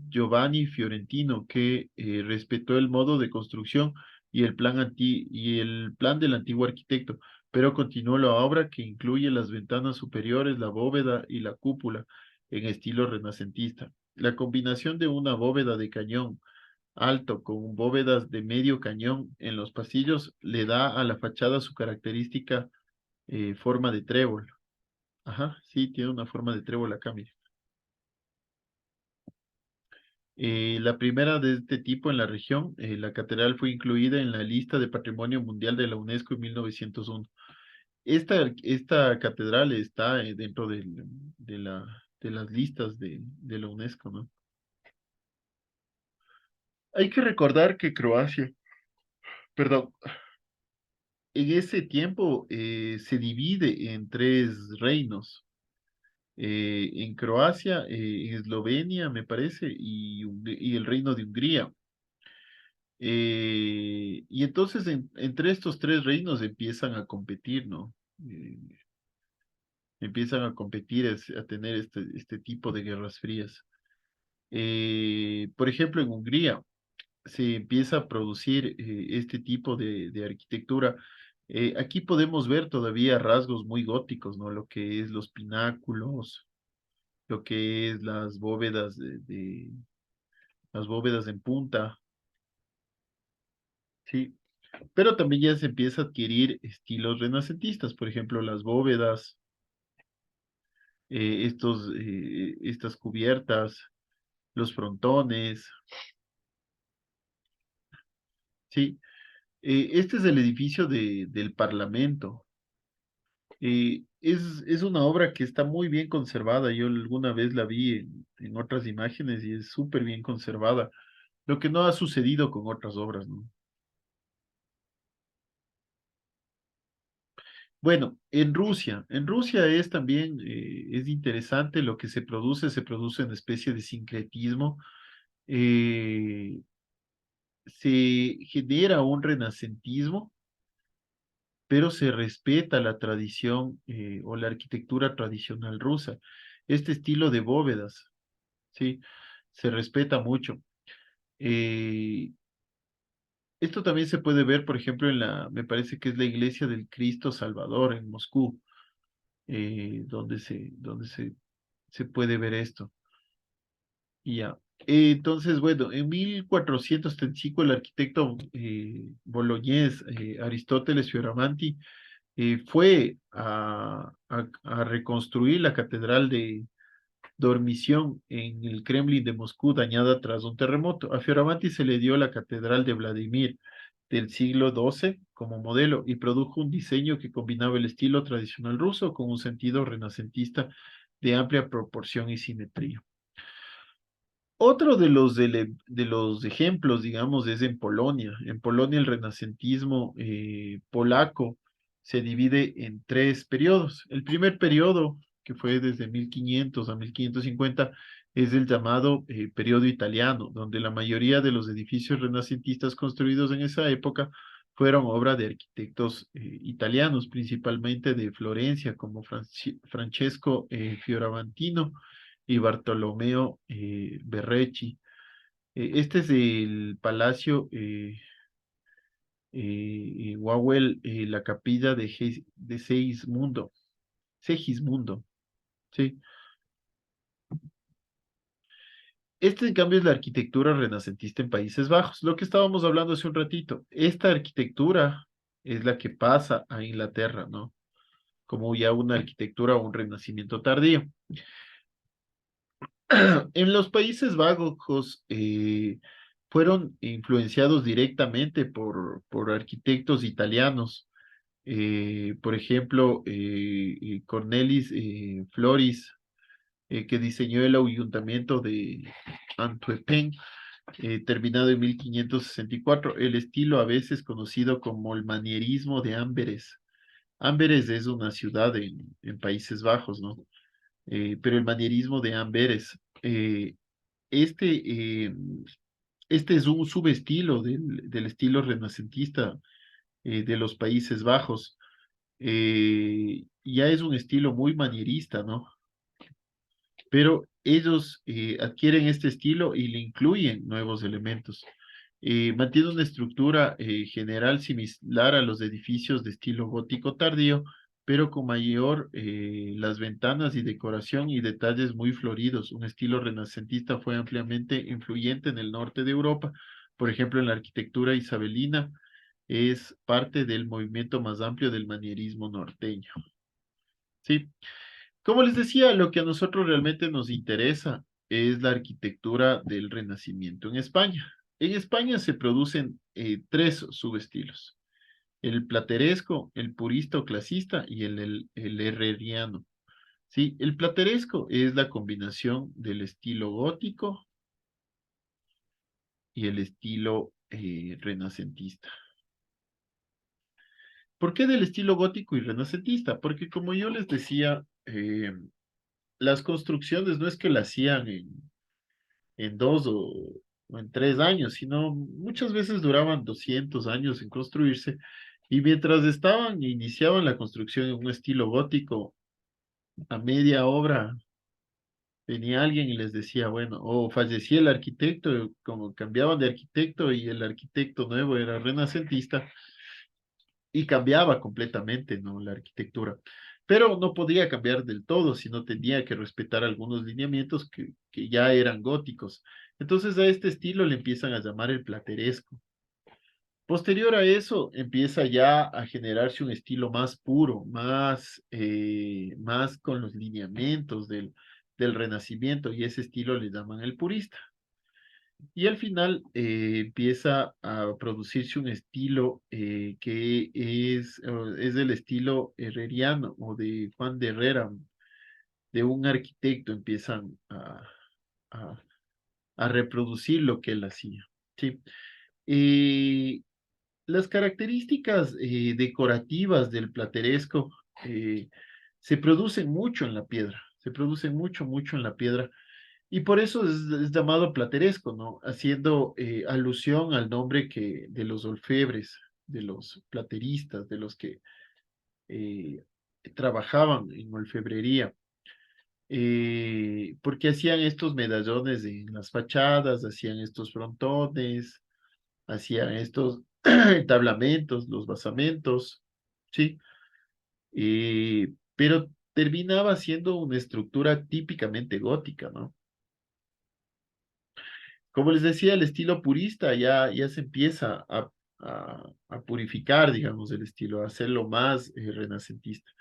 Giovanni Fiorentino, que respetó el modo de construcción y el plan del antiguo arquitecto, pero continuó la obra que incluye las ventanas superiores, la bóveda y la cúpula en estilo renacentista. La combinación de una bóveda de cañón alto con bóvedas de medio cañón en los pasillos le da a la fachada su característica forma de trébol. Ajá, sí, tiene una forma de trébol acá, mire. La primera de este tipo en la región, la catedral fue incluida en la lista de Patrimonio Mundial de la UNESCO en 1901. Esta catedral está dentro de las listas de la UNESCO, ¿no? Hay que recordar que Croacia, perdón, en ese tiempo se divide en tres reinos. En Croacia, en Eslovenia, me parece, y el reino de Hungría. Y entonces entre estos tres reinos empiezan a competir, ¿no? Eh, Empiezan a competir, a tener este tipo de guerras frías. Por ejemplo, en Hungría se empieza a producir este tipo de arquitectura. Aquí podemos ver todavía rasgos muy góticos, ¿no? Lo que es los pináculos, lo que es las bóvedas en punta, ¿sí? Pero también ya se empieza a adquirir estilos renacentistas, por ejemplo, las bóvedas, estas cubiertas, los frontones, ¿sí? Este es el edificio del Parlamento. Es una obra que está muy bien conservada. Yo alguna vez la vi en otras imágenes y es súper bien conservada, lo que no ha sucedido con otras obras, ¿no? Bueno, en Rusia es también, es interesante lo que se produce una especie de sincretismo, eh, se genera un renacentismo, pero se respeta la tradición o la arquitectura tradicional rusa. Este estilo de bóvedas, ¿sí? Se respeta mucho. Eh, Esto también se puede ver, por ejemplo, me parece que es la iglesia del Cristo Salvador en Moscú, se puede ver esto. Y ya. Entonces, bueno, en 1435 el arquitecto boloñés Aristóteles Fioravanti fue a reconstruir la catedral de Dormición en el Kremlin de Moscú, dañada tras un terremoto. A Fioravanti se le dio la catedral de Vladimir del siglo XII como modelo y produjo un diseño que combinaba el estilo tradicional ruso con un sentido renacentista de amplia proporción y simetría. Otro de los ejemplos, digamos, es en Polonia. En Polonia el renacentismo polaco se divide en tres periodos. El primer periodo, que fue desde 1500 a 1550, es el llamado periodo italiano, donde la mayoría de los edificios renacentistas construidos en esa época fueron obra de arquitectos italianos, principalmente de Florencia, como Francesco Fioravantino y Bartolomeo Berrecci. Este es el Palacio Wawel, la capilla de Segismundo, ¿sí? Este, en cambio, es la arquitectura renacentista en Países Bajos, lo que estábamos hablando hace un ratito. Esta arquitectura es la que pasa a Inglaterra, ¿no? Como ya una arquitectura o un renacimiento tardío. En los Países Bajos fueron influenciados directamente por arquitectos italianos. Por ejemplo, Cornelis Floris, que diseñó el ayuntamiento de Antwerpen, terminado en 1564. El estilo a veces conocido como el manierismo de Amberes. Amberes es una ciudad en Países Bajos, ¿no? Pero el manierismo de Amberes. Este, eh, este es un subestilo del estilo renacentista de los Países Bajos. Ya es un estilo muy manierista, ¿no? Pero ellos adquieren este estilo y le incluyen nuevos elementos. Mantiene una estructura general similar a los edificios de estilo gótico tardío, pero con mayor las ventanas y decoración y detalles muy floridos. Un estilo renacentista fue ampliamente influyente en el norte de Europa, por ejemplo, en la arquitectura isabelina, es parte del movimiento más amplio del manierismo norteño. Sí, como les decía, lo que a nosotros realmente nos interesa es la arquitectura del Renacimiento en España. En España se producen tres subestilos: el plateresco, el purista o clasista y el herreriano. Sí, el plateresco es la combinación del estilo gótico y el estilo renacentista. ¿Por qué del estilo gótico y renacentista? Porque como yo les decía, las construcciones no es que las hacían en 2 o en 3 años, sino muchas veces duraban 200 años en construirse, y mientras iniciaban la construcción en un estilo gótico, a media obra venía alguien y les decía, bueno, o fallecía el arquitecto, como cambiaban de arquitecto y el arquitecto nuevo era renacentista, y cambiaba completamente, ¿no? La arquitectura. Pero no podía cambiar del todo, sino tenía que respetar algunos lineamientos que ya eran góticos. Entonces a este estilo le empiezan a llamar el plateresco. Posterior a eso empieza ya a generarse un estilo más puro, más con los lineamientos del Renacimiento, y ese estilo le llaman el purista. Y al final empieza a producirse un estilo que es el estilo herreriano o de Juan de Herrera, de un arquitecto. Empiezan a, a reproducir lo que él hacía. ¿Sí? Eh, las características decorativas del plateresco se producen mucho en la piedra, se producen mucho, mucho en la piedra. Y por eso es llamado plateresco, ¿no? Haciendo alusión al nombre de los orfebres, de los plateristas, de los que eh, trabajaban en orfebrería. Porque hacían estos medallones en las fachadas, hacían estos frontones, hacían estos entablamentos, los basamentos, ¿sí? Pero terminaba siendo una estructura típicamente gótica, ¿no? Como les decía, el estilo purista ya se empieza a purificar, digamos, el estilo, a hacerlo más renacentista.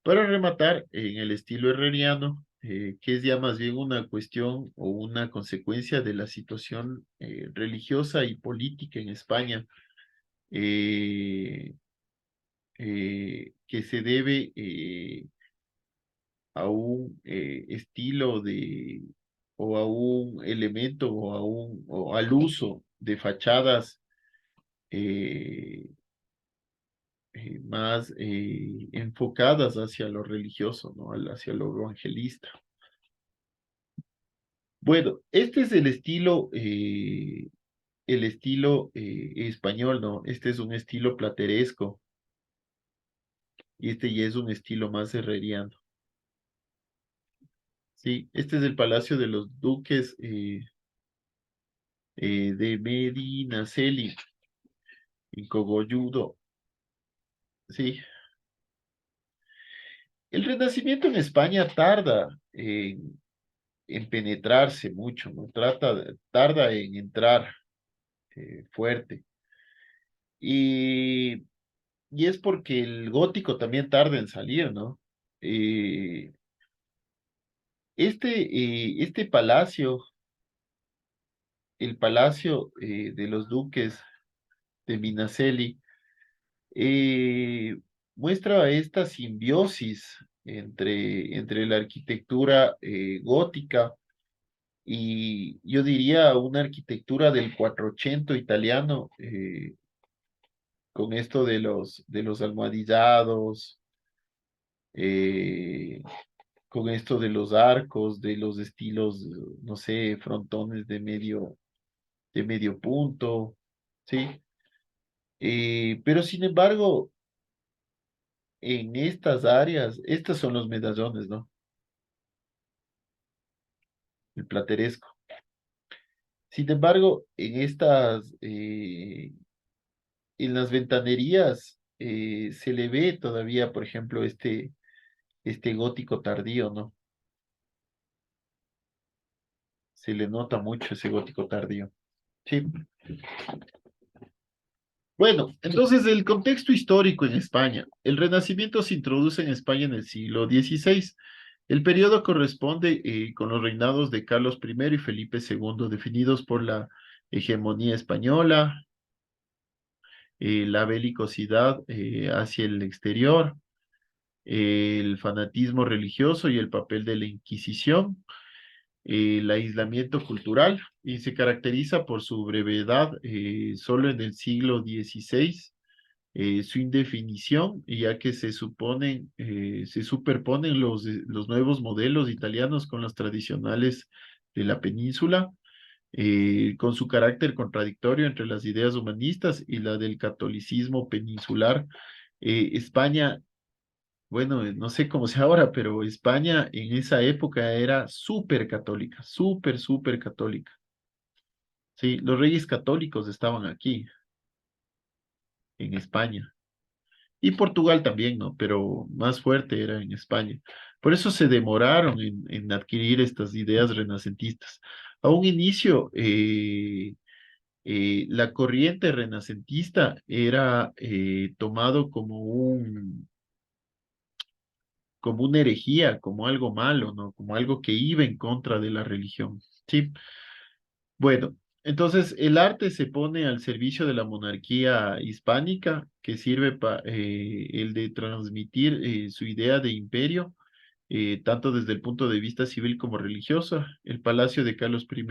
Para rematar, en el estilo herreriano, que es ya más bien una cuestión o una consecuencia de la situación religiosa y política en España, eh, que se debe a un estilo o a un elemento o al uso de fachadas eh, más enfocadas hacia lo religioso, ¿no? Hacia lo evangelista. Bueno, este es el estilo español, ¿no? Este es un estilo plateresco y este ya es un estilo más herreriano. Sí, este es el Palacio de los Duques de Medinaceli, en Cogolludo. Sí, el Renacimiento en España tarda en penetrarse mucho, ¿no? Tarda en entrar fuerte. Y, y es porque el gótico también tarda en salir, ¿no? Eh, este palacio, el Palacio de los Duques de Minaceli, eh, muestra esta simbiosis entre la arquitectura gótica y yo diría una arquitectura del 480 italiano, con esto de los almohadillados, eh, con esto de los arcos, de los estilos, no sé, frontones de medio punto, ¿sí? Pero sin embargo, en estas áreas, estos son los medallones, ¿no? El plateresco. Sin embargo, en las ventanerías, se le ve todavía, por ejemplo, este gótico tardío, ¿no? Se le nota mucho ese gótico tardío. Sí. Bueno, entonces el contexto histórico en España. El Renacimiento se introduce en España en el siglo XVI. El periodo corresponde con los reinados de Carlos I y Felipe II, definidos por la hegemonía española, la belicosidad hacia el exterior, el fanatismo religioso y el papel de la Inquisición, el aislamiento cultural, y se caracteriza por su brevedad, solo en el siglo XVI, su indefinición, ya que se superponen los nuevos modelos italianos con los tradicionales de la península, con su carácter contradictorio entre las ideas humanistas y la del catolicismo peninsular. España, bueno, no sé cómo sea ahora, pero España en esa época era súper católica, súper, súper católica. Sí, los reyes católicos estaban aquí, en España. Y Portugal también, ¿no? Pero más fuerte era en España. Por eso se demoraron en adquirir estas ideas renacentistas. A un inicio, la corriente renacentista era tomado como una herejía, como algo malo, ¿no? Como algo que iba en contra de la religión. Sí. Bueno, entonces el arte se pone al servicio de la monarquía hispánica, que sirve para el de transmitir su idea de imperio, tanto desde el punto de vista civil como religioso. El Palacio de Carlos I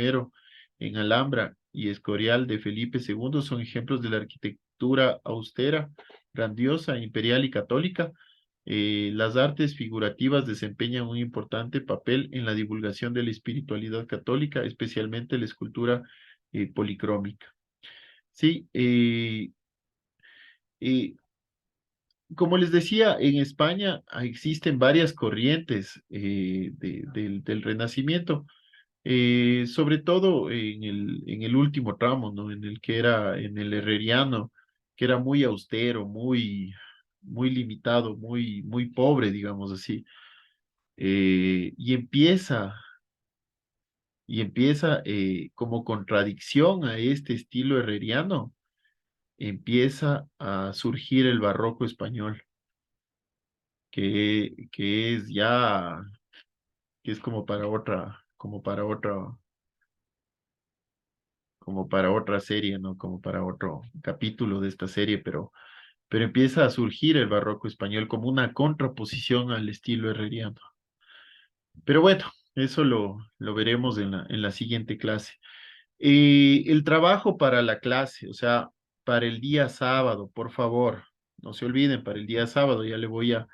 en Alhambra y Escorial de Felipe II son ejemplos de la arquitectura austera, grandiosa, imperial y católica. Las artes figurativas desempeñan un importante papel en la divulgación de la espiritualidad católica, especialmente la escultura policrómica. Sí, eh, como les decía, en España existen varias corrientes del Renacimiento, sobre todo en el último tramo, ¿no? En el que era en el herreriano, que era muy austero, muy limitado, muy pobre, digamos así. Y empieza como contradicción a este estilo herreriano, empieza a surgir el barroco español, que es ya, que es como para otra serie, ¿no? Como para otro capítulo de esta serie, pero empieza a surgir el barroco español como una contraposición al estilo herreriano. Pero bueno, eso lo veremos en la siguiente clase. El trabajo para la clase, o sea, para el día sábado, por favor, No se olviden, para el día sábado ya le voy a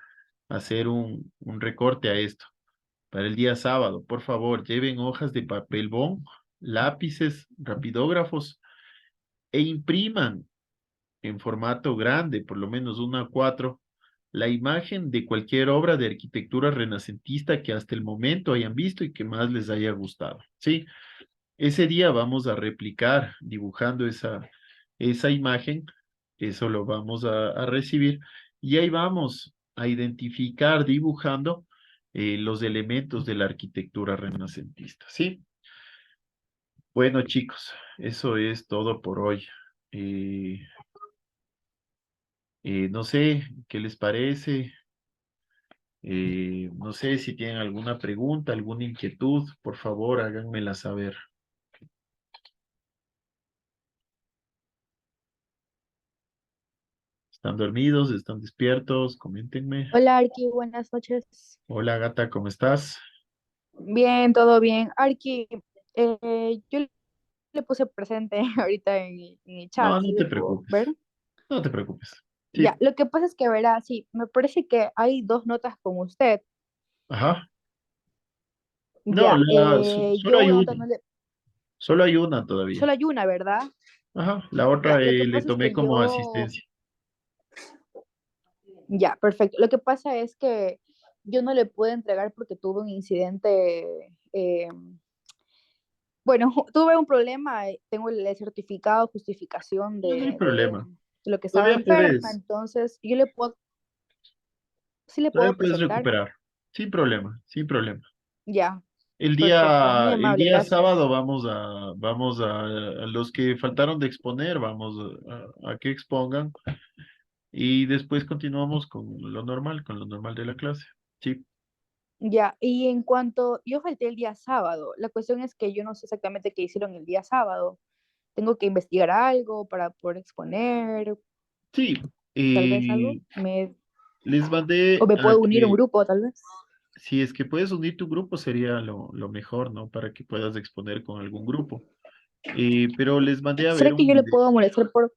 hacer un recorte a esto. Para el día sábado, por favor, lleven hojas de papel bond, lápices, rapidógrafos e impriman en formato grande, por lo menos 1:4, la imagen de cualquier obra de arquitectura renacentista que hasta el momento hayan visto y que más les haya gustado. ¿Sí? Ese día vamos a replicar dibujando esa imagen, eso lo vamos a recibir, y ahí vamos a identificar dibujando los elementos de la arquitectura renacentista, ¿sí? Bueno, chicos, eso es todo por hoy. Eh, no sé qué les parece, no sé si tienen alguna pregunta, alguna inquietud, por favor, háganmela saber. ¿Están dormidos? ¿Están despiertos? Coméntenme. Hola, Arki, buenas noches. Hola, gata, ¿cómo estás? Bien, todo bien. Arki, yo le puse presente ahorita en el chat, No, si no le te puedo ver. preocupes. No te preocupes. Ya, Sí, lo que pasa es que, verá, sí, me parece que hay dos notas con usted. ajá. No, Ya, solo yo hay una una. nota no le, Solo hay una todavía. solo hay una, ¿verdad? Ajá. La Ya, otra lo que le pasa es tomé que como yo, asistencia. ya, perfecto. Lo que pasa es que yo no le pude entregar porque tuve un incidente, bueno, tuve un problema, tengo el certificado, justificación No, no hay de problema. lo que estaba Todavía enferma, puedes, entonces yo le puedo, sí le puedo todavía puedes presentar. recuperar. Sin problema, sin problema. Ya, El perfecto, muy día, el amable, día gracias. sábado a los que faltaron de exponer, vamos a que expongan y después continuamos con lo normal de la clase. Sí. Ya, y en cuanto, yo falté el día sábado, la cuestión es que yo no sé exactamente qué hicieron el día sábado. Tengo que investigar algo para poder exponer, Sí, tal vez algo, les o mandé me a puedo unir a un que grupo, tal vez. si es que puedes unir tu grupo sería lo mejor, ¿no? Para que puedas exponer con algún grupo. Pero les mandé a ver ¿Será que un yo le video, puedo molestar por,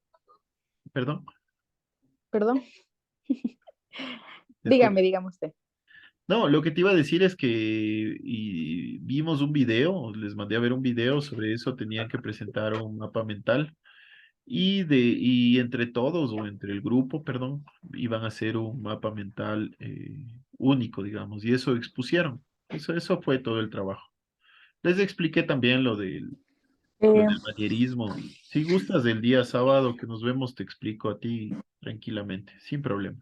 perdón, perdón? ¿te escucho? Dígame usted. No, lo que te iba a decir es que vimos un video, les mandé a ver un video sobre eso, tenían que presentar un mapa mental y entre todos o entre el grupo, perdón, iban a hacer un mapa mental único, digamos, y eso expusieron. Eso fue todo el trabajo. Les expliqué también lo Eh, del manierismo. Si gustas del día sábado que nos vemos, te explico a ti tranquilamente, sin problema.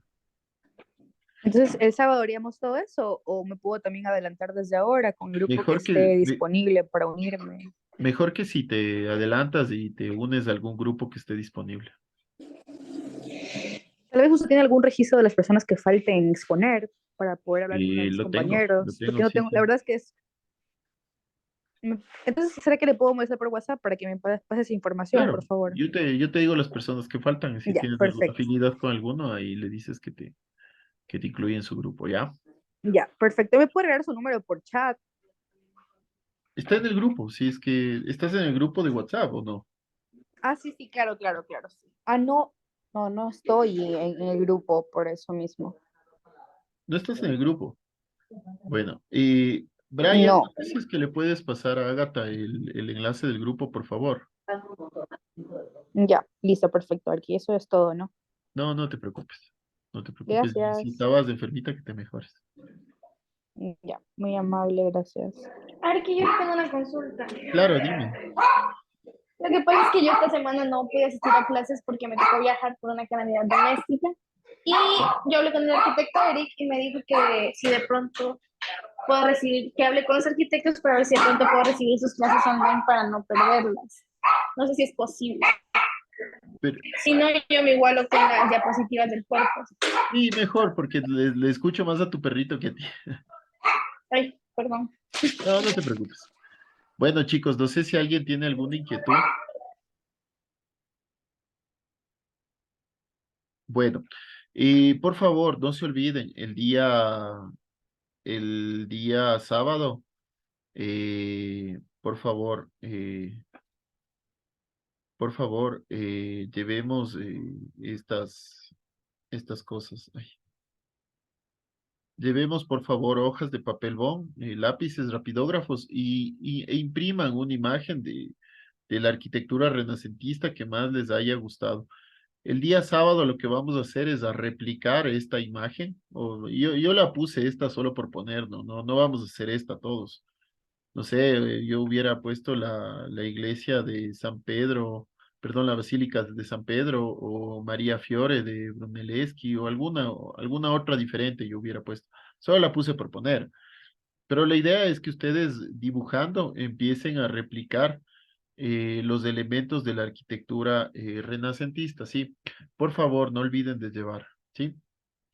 entonces, ¿el sábado haríamos todo eso o me puedo también adelantar desde ahora con el grupo que Mejor esté que, me- disponible para unirme? mejor que si te adelantas y te unes a algún grupo que esté disponible. Tal vez usted tiene algún registro de las personas que falten exponer para poder hablar con mis Lo compañeros, porque tengo, no sí, tengo, la sí. verdad es que es... Entonces, ¿será que le puedo molestar por WhatsApp para que me pase esa información, por Claro, favor? yo te digo las personas que faltan, y si Ya, tienes alguna perfecto. afinidad con alguno, ahí le dices que te incluye en su grupo, ¿ya? Ya, perfecto. ¿Me puede dar su número por chat? Está en el grupo, si es que estás en el grupo de WhatsApp o no. Ah, sí, sí, claro, claro, claro. Sí. Ah, no, no estoy en el grupo por eso mismo. No estás en el grupo. Bueno, Brian, No. no sé si es que le puedes pasar a Agatha el enlace del grupo, por favor. Ya, listo, perfecto. Aquí eso es todo, ¿no? No, no te preocupes. No te preocupes. Y si Gracias. estabas enfermita, que te mejores. Ya, muy amable, gracias. Ahora que yo tengo una consulta. Claro, dime. Lo que pasa es que yo esta semana no pude asistir a clases porque me tocó viajar por una calamidad doméstica. Y yo hablé con el arquitecto Eric y me dijo que si de pronto puedo recibir, que hable con los arquitectos para ver si de pronto puedo recibir sus clases online para no perderlas. No sé si es posible. Pero, Si no, yo me igualo con las diapositivas del cuerpo. y mejor, porque le escucho más a tu perrito que a ti. Ay, perdón. No, no te preocupes. Bueno, chicos, no sé si alguien tiene alguna inquietud. Bueno, y por favor, no se olviden, el día sábado, por favor, llevemos estas. estas cosas. Ay. Llevemos, por favor, hojas de papel bond, lápices, rapidógrafos e impriman una imagen de la arquitectura renacentista que más les haya gustado. El día sábado lo que vamos a hacer es a replicar esta imagen. Yo la puse esta solo por poner, no vamos a hacer esta todos. No sé, yo hubiera puesto la iglesia de San Pedro, perdón, la Basílica de San Pedro o María Fiore de Brunelleschi o alguna otra diferente yo hubiera puesto. Solo la puse por poner. Pero la idea es que ustedes dibujando empiecen a replicar los elementos de la arquitectura renacentista, ¿sí? Por favor, no olviden de llevar, ¿sí?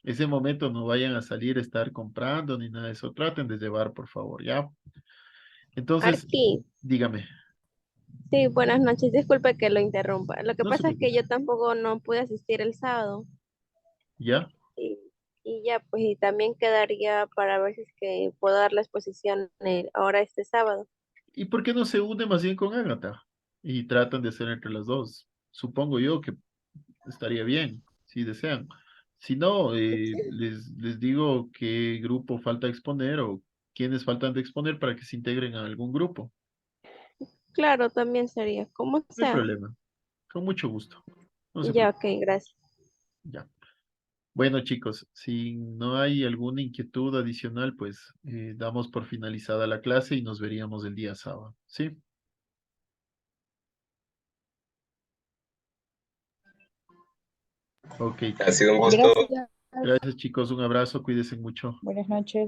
Ese momento no vayan a salir a estar comprando ni nada de eso. Traten de llevar, por favor, ¿ya? Entonces, Arqui, dígame, sí, buenas noches. Disculpe que lo interrumpa. Lo que no se pasa es que preocupe, yo tampoco no pude asistir el sábado ¿ya? y, y ya, pues, y también quedaría para ver si es que puedo dar la exposición ahora este sábado. ¿Y por qué no se une más bien con Ágata? Y tratan de hacer entre las dos. Supongo yo que estaría bien, si desean. Si no, les digo qué grupo falta exponer o quiénes faltan de exponer para que se integren a algún grupo. Claro, también sería, como No hay sea. problema, con mucho gusto. No se Ya, preocupen. ok, gracias. Ya. Bueno, chicos, si no hay alguna inquietud adicional, pues damos por finalizada la clase y nos veríamos el día sábado. ¿Sí? Ok. Ha sido un gusto. Gracias. Gracias, chicos. Un abrazo. Cuídense mucho. Buenas noches.